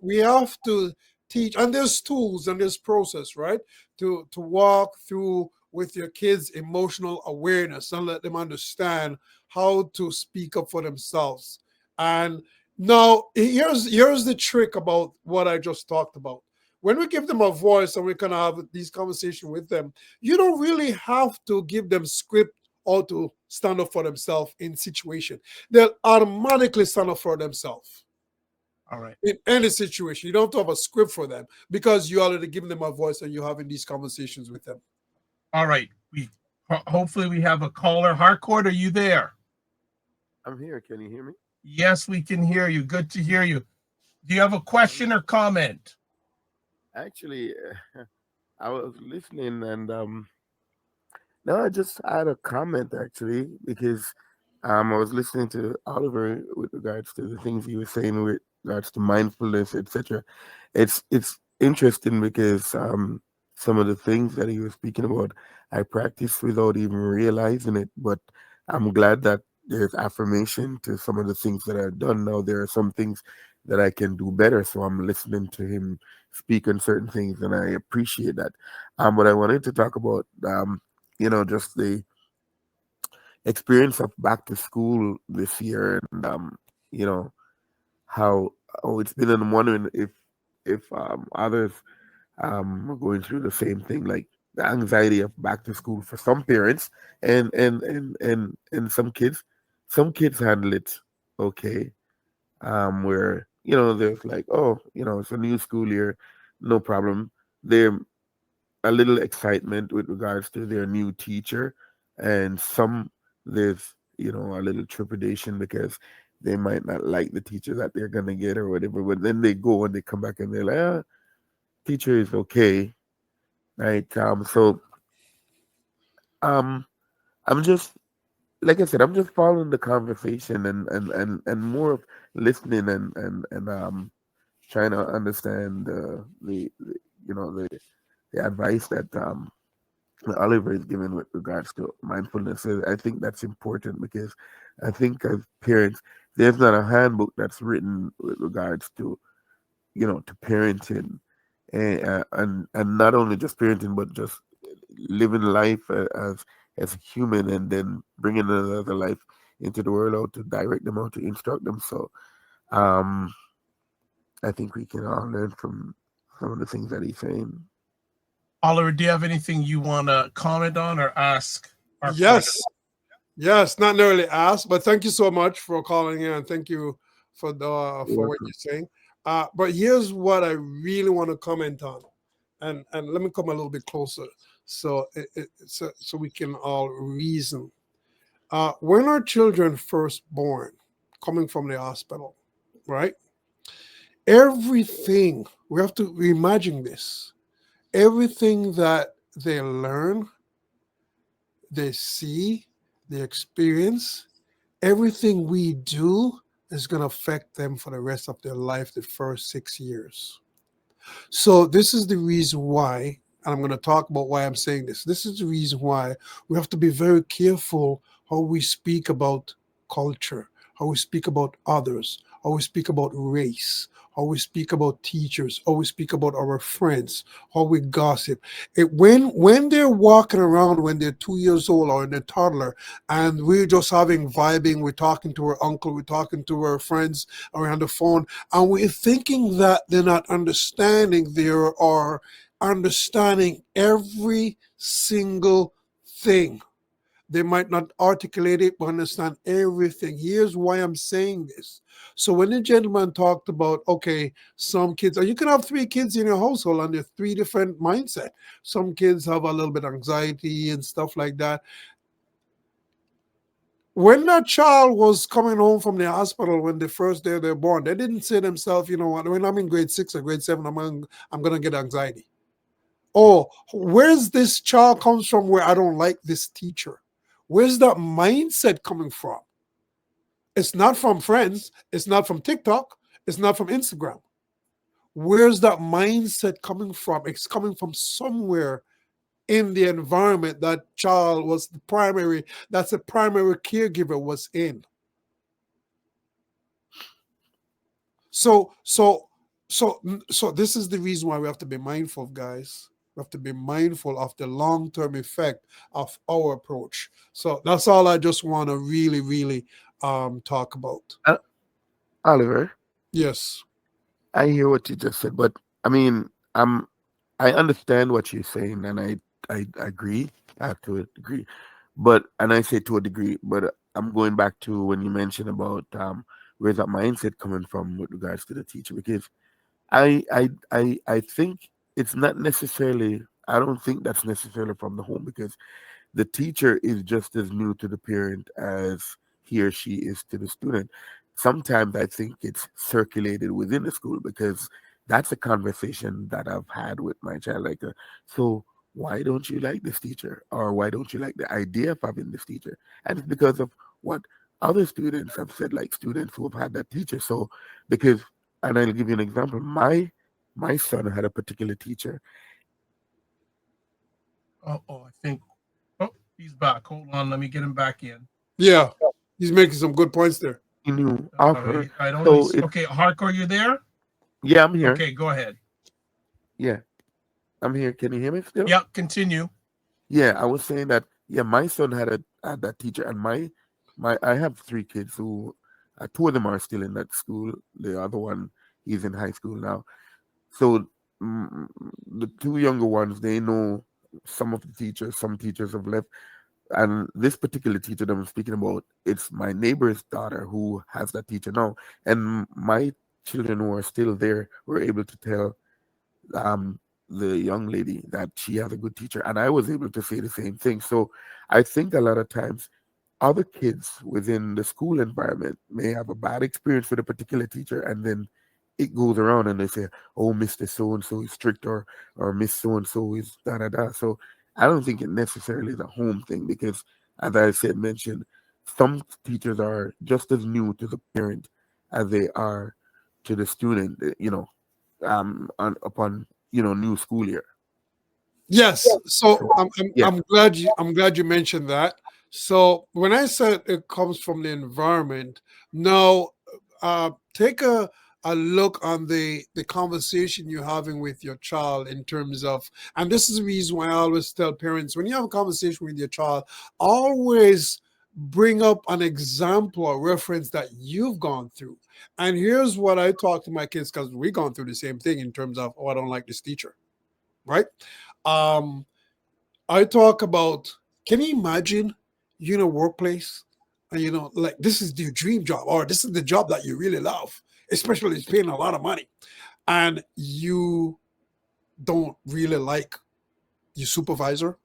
we have to teach, and there's tools and there's process, right? To walk through with your kids' emotional awareness and let them understand how to speak up for themselves. And now here's the trick about what I just talked about. When we give them a voice and we can have these conversations with them, you don't really have to give them script or to stand up for themselves in situation. They'll automatically stand up for themselves. All right. In any situation, you don't have to have a script for them because you already given them a voice and you're having these conversations with them. All right. Hopefully we have a caller. Harcourt, are you there? I'm here. Can you hear me? Yes, we can hear you. Good to hear you. Do you have a question or comment? Actually, I was listening and no, I just had a comment actually because I was listening to Oliver with regards to the things he was saying with regards to mindfulness, etc. It's interesting because some of the things that he was speaking about, I practiced without even realizing it. But I'm glad that there's affirmation to some of the things that I've done. Now there are some things that I can do better, so I'm listening to him speak on certain things, and I appreciate that. But I wanted to talk about, just the experience of back to school this year, and how it's been. And I'm wondering if others are going through the same thing, like the anxiety of back to school for some parents, and some kids. Some kids handle it okay, where there's like, it's a new school year, no problem. They're a little excitement with regards to their new teacher, and some there's a little trepidation because they might not like the teacher that they're gonna get or whatever. But then they go and they come back and they're like, teacher is okay, right? So I'm just, like I said, I'm just following the conversation and more of listening and trying to understand the advice that Oliver is giving with regards to mindfulness. I think that's important because I think as parents, there's not a handbook that's written with regards to to parenting, and not only just parenting but just living life as a human, and then bringing another life into the world, out to direct them, out to instruct them. So I think we can all learn from some of the things that he's saying. Oliver, do you have anything you want to comment on or ask? Yes, not nearly ask, but thank you so much for calling in, and thank you for what you're saying. But here's what I really want to comment on, and let me come a little bit closer so we can all reason. When our children first born, coming from the hospital, right? Everything, we have to imagine this. Everything that they learn, they see, they experience, everything we do is going to affect them for the rest of their life, the first 6 years. So this is the reason why, and I'm going to talk about why I'm saying this. This is the reason why we have to be very careful how we speak about culture, how we speak about others, how we speak about race, how we speak about teachers, how we speak about our friends, how we gossip. When they're walking around, when they're 2 years old or in a toddler, and we're just vibing, we're talking to our uncle, we're talking to our friends, or we're on the phone, and we're thinking that they're not understanding, they are understanding every single thing. They might not articulate it, but understand everything. Here's why I'm saying this. So when the gentleman talked about, okay, some kids, you can have 3 kids in your household and they're 3 different mindset. Some kids have a little bit of anxiety and stuff like that. When that child was coming home from the hospital when the first day they're born, they didn't say to themselves, you know what, when I'm in grade 6 or grade 7, I'm gonna get anxiety. Oh, where's this child comes from where I don't like this teacher? Where's that mindset coming from? It's not from friends. It's not from TikTok. It's not from Instagram. Where's that mindset coming from? It's coming from somewhere in the environment that child was the primary, that's the primary caregiver was in. So this is the reason why we have to be mindful, guys. We have to be mindful of the long-term effect of our approach. So that's all I just want to really, really talk about. Oliver, Yes. I hear what you just said, but I mean, I understand what you're saying, and I agree. I have to a degree, but and I say to a degree, but I'm going back to when you mentioned about where's that mindset coming from with regards to the teacher, because I think it's not necessarily. I don't think that's necessarily from the home, because the teacher is just as new to the parent as he or she is to the student. Sometimes I think it's circulated within the school, because that's a conversation that I've had with my child. Like, so why don't you like this teacher? Or why don't you like the idea of having this teacher? And it's because of what other students have said, like students who have had that teacher. So, because, and I'll give you an example. My son had a particular teacher. I think. Oh, he's back. Hold on, let me get him back in. Yeah, he's making some good points there. He knew of her. I don't So know. Okay, Hardcore, you there? Yeah, I'm here. Okay, go ahead. Yeah, I'm here. Can you hear me still? Yeah, continue. Yeah, I was saying that. Yeah, my son had that teacher, and my I have 3 kids who 2 of them are still in that school. The other one, he's in high school now. So the 2 younger ones, they know some of the teachers. Some teachers have left, and this particular teacher that I'm speaking about, it's my neighbor's daughter who has that teacher now, and my children who are still there were able to tell um, the young lady that she has a good teacher, and I was able to say the same thing. So I think a lot of times other kids within the school environment may have a bad experience with a particular teacher, and then it goes around and they say, "Oh, Mr. So and so is strict," or Miss So and so is da da da. So I don't think it necessarily is a home thing, because, as I said, mentioned, some teachers are just as new to the parent as they are to the student. Upon new school year. Yes. So Yeah. I'm glad you mentioned that. So when I said it comes from the environment, now take a look on the conversation you're having with your child in terms of, and this is the reason why I always tell parents, when you have a conversation with your child, always bring up an example or reference that you've gone through. And here's what I talk to my kids, because we've gone through the same thing in terms of, oh, I don't like this teacher, right? I talk about, can you imagine you in a workplace and like this is your dream job, or this is the job that you really love, especially it's paying a lot of money, and you don't really like your supervisor?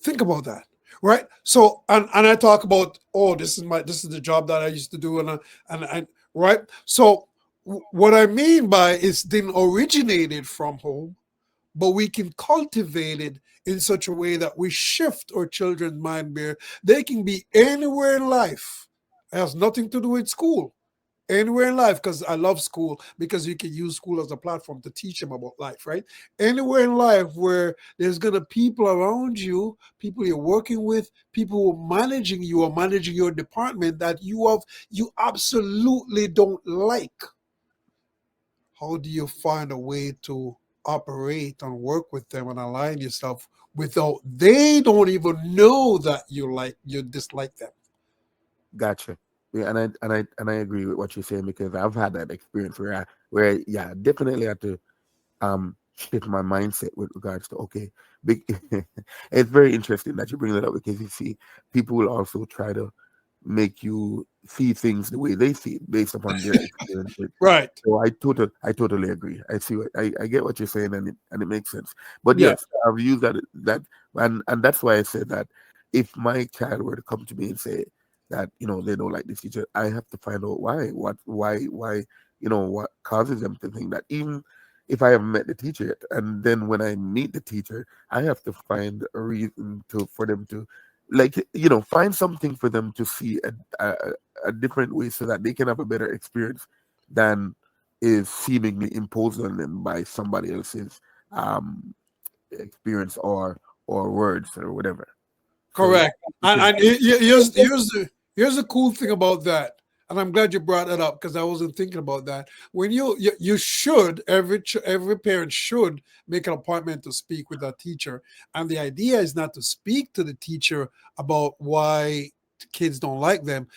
Think about that, right? So and I talk about, oh, this is the job that I used to do, and right. So what I mean by it's didn't originated from home, but we can cultivate it in such a way that we shift our children's mind where they can be anywhere in life. It has nothing to do with school. Anywhere in life, because I love school, because you can use school as a platform to teach them about life, right? Anywhere in life where there's gonna people around you, people you're working with, people who are managing you or managing your department that you absolutely don't like. How do you find a way to operate and work with them and align yourself without they don't even know that you dislike them? Gotcha. Yeah, and I agree with what you're saying, because I've had that experience where yeah, definitely had to shift my mindset with regards to okay. Big, it's very interesting that you bring that up because you see, people will also try to make you see things the way they see it based upon their experience. Right. So I totally agree. I see what I get what you're saying, and it makes sense. But Yeah. yes, I've used that, and that's why I said that if my child were to come to me and say that they don't like this teacher, I have to find out why what causes them to think that, even if I haven't met the teacher yet. And then when I meet the teacher, I have to find a reason for them to, like, find something for them to see a different way so that they can have a better experience than is seemingly imposed on them by somebody else's um experience or words or whatever. So Correct. And here's the cool thing about that, and I'm glad you brought that up because I wasn't thinking about that. When you should, every parent should make an appointment to speak with that teacher, and the idea is not to speak to the teacher about why kids don't like them.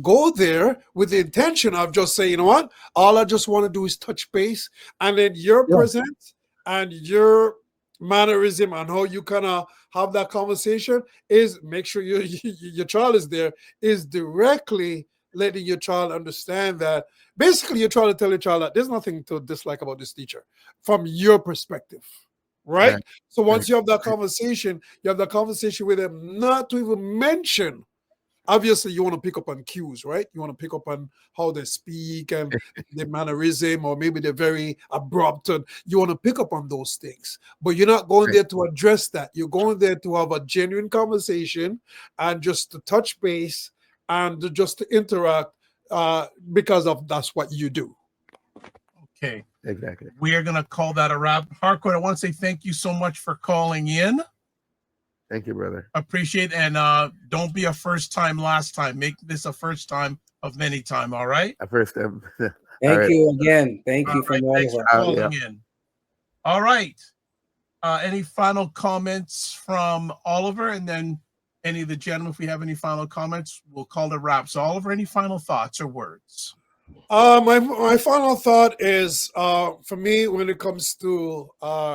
Go there with the intention of just saying, you know what, all I just want to do is touch base, and then your presence and your mannerism and how you kind of have that conversation is make sure your child is there, is directly letting your child understand that basically you're trying to tell your child that there's nothing to dislike about this teacher from your perspective, right? Right. So once you have that conversation, you have that conversation with them, not to even mention. Obviously, you want to pick up on cues, right? You want to pick up on how they speak and their mannerism, or maybe they're very abrupt. And you want to pick up on those things, but you're not going there to address that. You're going there to have a genuine conversation and just to touch base and just to interact because of that's what you do. Okay. Exactly. We are going to call that a wrap. Harcourt, I want to say thank you so much for calling in. Thank you, brother. Appreciate it. And don't be a first time, last time. Make this a first time of many time. All right. A first time. Thank you again. Thank you from all Thanks of for us. calling in. All right. Any final comments from Oliver, and then any of the gentlemen, if we have any final comments, we'll call it a wrap. So Oliver, any final thoughts or words? My final thought is for me, when it comes to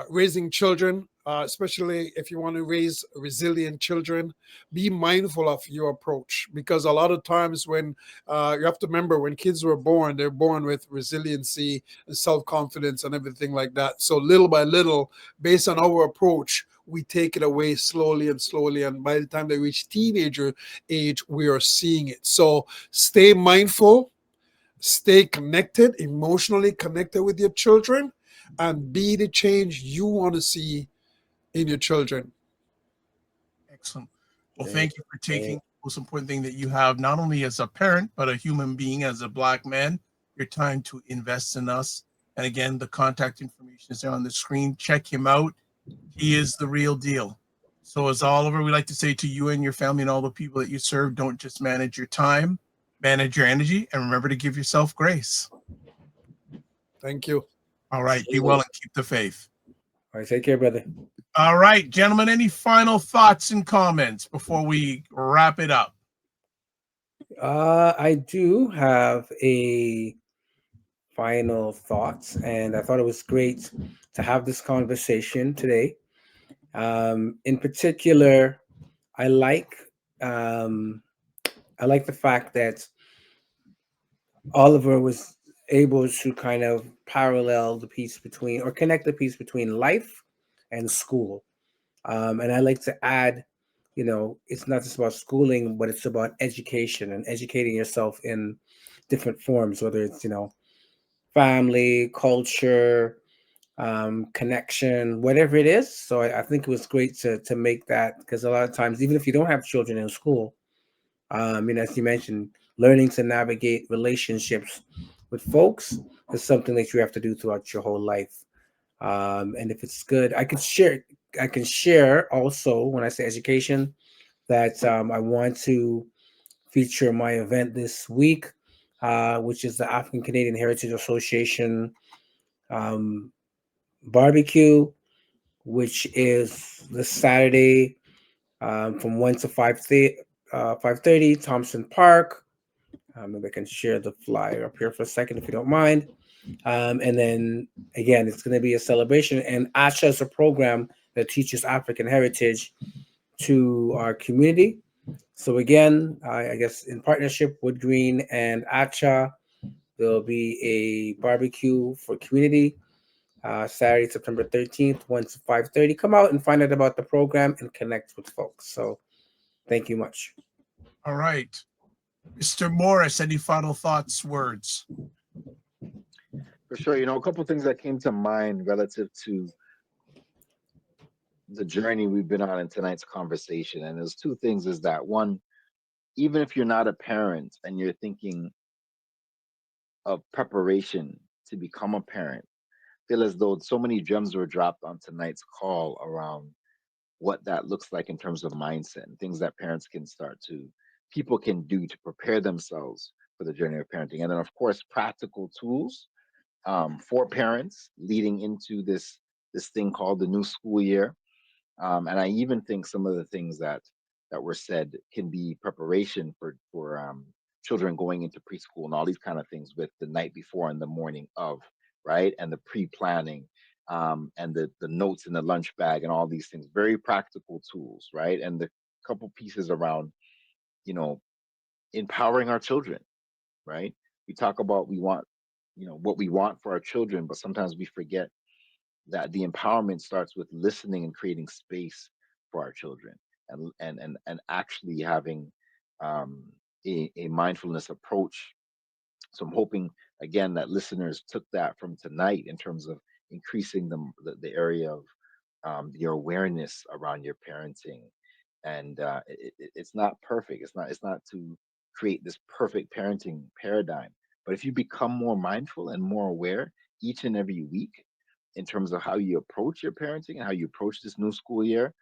raising children, especially if you want to raise resilient children, be mindful of your approach, because a lot of times when you have to remember, when kids were born, they're born with resiliency and self-confidence and everything like that. So little by little, based on our approach, we take it away slowly and slowly, and by the time they reach teenager age, we are seeing it. So stay mindful. Stay connected, emotionally connected with your children, and be the change you want to see in your children. Excellent. Well, thank you for taking the most important thing that you have, not only as a parent, but a human being, as a Black man, your time to invest in us. And again, the contact information is there on the screen. Check him out. He is the real deal. So as Oliver, we like to say to you and your family and all the people that you serve, don't just manage your time, manage your energy, and remember to give yourself grace. Thank you. All right. Be well and keep the faith. All right. Take care, brother. All right, gentlemen, any final thoughts and comments before we wrap it up? I do have a final thoughts, and I thought it was great to have this conversation today. In particular, I like the fact that Oliver was able to kind of parallel the piece between, or connect the piece between life and school. And I like to add, it's not just about schooling, but it's about education and educating yourself in different forms, whether it's, family, culture, connection, whatever it is. So I think it was great to make that, because a lot of times, even if you don't have children in school, as you mentioned, learning to navigate relationships with folks is something that you have to do throughout your whole life. And if it's good, I can share also, when I say education, that I want to feature my event this week, which is the African Canadian Heritage Association barbecue, which is this Saturday from 1 to 5:30, Thompson Park. Maybe I can share the flyer up here for a second if you don't mind. And then again, it's going to be a celebration. And ASHA is a program that teaches African heritage to our community. So again, I guess in partnership with Green and ACHA, there'll be a barbecue for community Saturday, September 13th, 1 to 5:30. Come out and find out about the program and connect with folks. So thank you much. All right. Mr. Morris, any final thoughts, words? For sure. You know, a couple of things that came to mind relative to the journey we've been on in tonight's conversation. And there's two things is that one, even if you're not a parent and you're thinking of preparation to become a parent, feel as though so many gems were dropped on tonight's call around what that looks like in terms of mindset and things that parents can start to, people can do to prepare themselves for the journey of parenting. And then, of course, practical tools for parents leading into this thing called the new school year. And I even think some of the things that were said can be preparation for children going into preschool and all these kind of things with the night before and the morning of, right? And the pre-planning and the notes in the lunch bag and all these things, very practical tools, right? And the couple pieces around, you know, empowering our children, right? We talk about we want, you know, what we want for our children, but sometimes we forget that the empowerment starts with listening and creating space for our children and actually having a mindfulness approach. So I'm hoping again that listeners took that from tonight in terms of increasing the area of your awareness around your parenting. And it's not perfect. It's not to create this perfect parenting paradigm. But if you become more mindful and more aware each and every week in terms of how you approach your parenting and how you approach this new school year,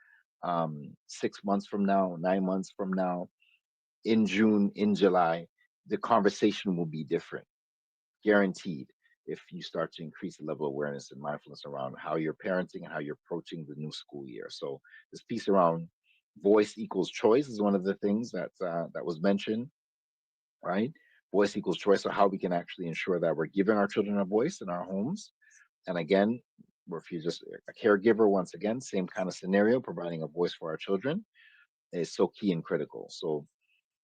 6 months from now, 9 months from now, in June, in July, the conversation will be different, guaranteed, if you start to increase the level of awareness and mindfulness around how you're parenting and how you're approaching the new school year. So this piece around voice equals choice is one of the things that was mentioned, right? Voice equals choice. So how we can actually ensure that we're giving our children a voice in our homes. And again, or if you're just a caregiver, once again, same kind of scenario, providing a voice for our children is so key and critical. So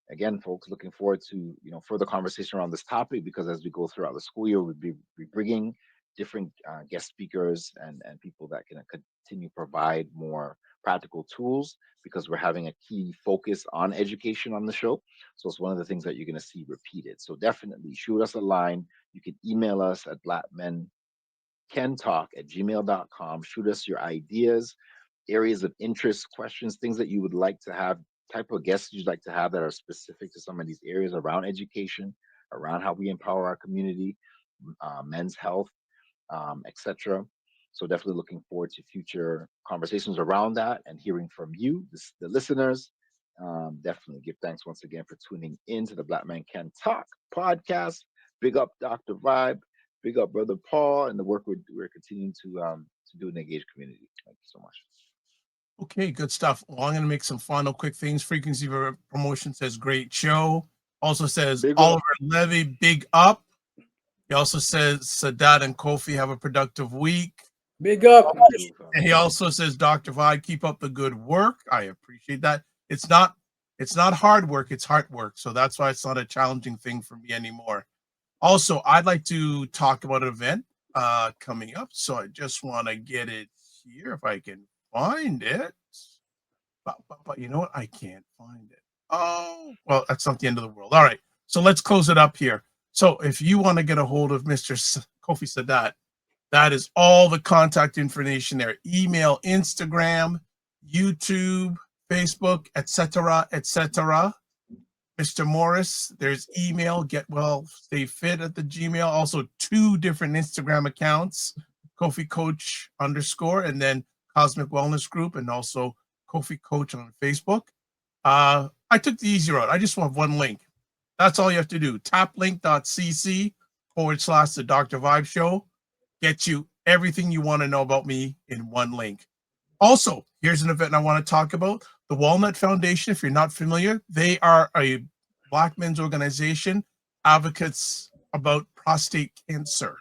again, folks, looking forward to, you know, further conversation around this topic, because as we go throughout the school year, we'll be bringing different guest speakers and people that can continue to provide more practical tools, because we're having a key focus on education on the show. So it's one of the things that you're going to see repeated. So definitely shoot us a line. You can email us at blackmencantalk@gmail.com. Shoot us your ideas, areas of interest, questions, things that you would like to have, type of guests you'd like to have that are specific to some of these areas around education, around how we empower our community, men's health, etc. So definitely looking forward to future conversations around that and hearing from you, the listeners. Definitely give thanks once again for tuning in to the Black Men Can Talk podcast. Big up Dr. Vibe, big up Brother Paul, and the work we're continuing to do in the engaged community. Thank you so much. Okay, good stuff. Well, I'm going to make some final quick things. Frequency Promotion says great show. Also says Big Oliver up. Levy, big up. He also says Sadat and Kofi have a productive week. Big up. And he also says, Dr. Vibe, keep up the good work. I appreciate that. It's not hard work, it's hard work. So that's why it's not a challenging thing for me anymore. Also, I'd like to talk about an event coming up. So I just want to get it here if I can find it. But you know what? I can't find it. Oh, well, that's not the end of the world. All right. So let's close it up here. So if you want to get a hold of Mr. Kofi Sadat, that is all the contact information there. Email, Instagram, YouTube, Facebook, etc., etc. Mr. Morris, there's email, get well, stay fit at the Gmail. Also 2 different Instagram accounts, Kofi Coach _ and then Cosmic Wellness Group, and also Kofi Coach on Facebook. I took the easy route. I just want one link. That's all you have to do. taplink.cc / the Dr. Vibe Show. Get you everything you want to know about me in one link. Also, here's an event I want to talk about. The Walnut Foundation, if you're not familiar, they are a Black men's organization, advocates about prostate cancer.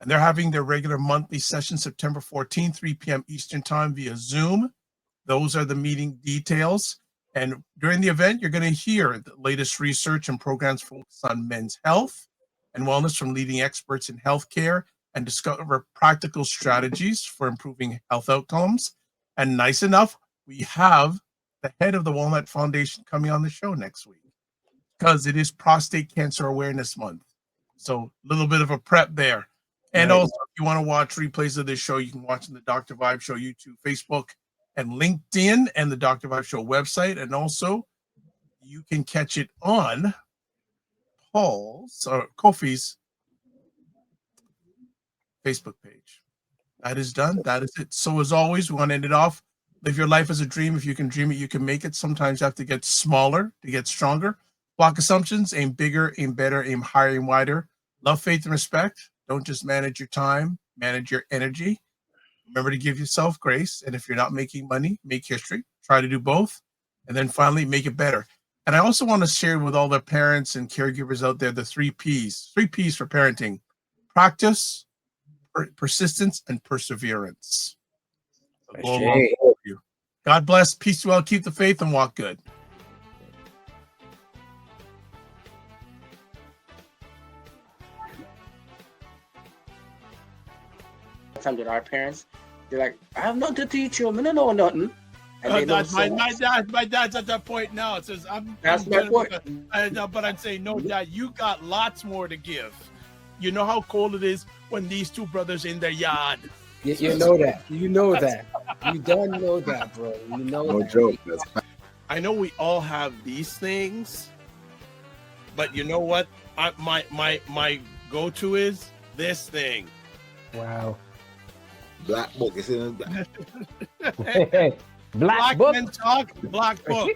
And they're having their regular monthly session September 14th, 3 p.m. Eastern Time via Zoom. Those are the meeting details. And during the event, you're going to hear the latest research and programs focused on men's health and wellness from leading experts in healthcare and discover practical strategies for improving health outcomes. And nice enough, we have the head of the Walnut Foundation coming on the show next week because it is Prostate Cancer Awareness Month. So a little bit of a prep there. And Right. also, if you want to watch replays of this show, you can watch on the Dr. Vibe Show YouTube, Facebook, and LinkedIn, and the Dr. Vibe Show website. And also, you can catch it on Paul's or Kofi's Facebook page. That is done. That is it. So as always, we want to end it off. Live your life as a dream. If you can dream it, you can make it. Sometimes you have to get smaller to get stronger. Block assumptions. Aim bigger, aim better, aim higher, aim wider. Love, faith, and respect. Don't just manage your time, manage your energy. Remember to give yourself grace. And if you're not making money, make history. Try to do both. And then finally, make it better. And I also want to share with all the parents and caregivers out there the 3 Ps. 3 Ps for parenting: practice, persistence, and perseverance. Go along with you. God bless. Peace to all. Keep the faith and walk good. Time that our parents, they're like, I have nothing to teach you. I don't know nothing. And they know so much. My dad's at that point now. It says, That's my point. But I'm saying, no, Dad, you got lots more to give. You know how cold it is when these two brothers in their yard. You know that. You know that. You don't know that, bro. You know No that. joke. I know we all have these things, but you know what? My go-to is this thing. Wow. Black book is in his back. Black Men Talk, Black Book.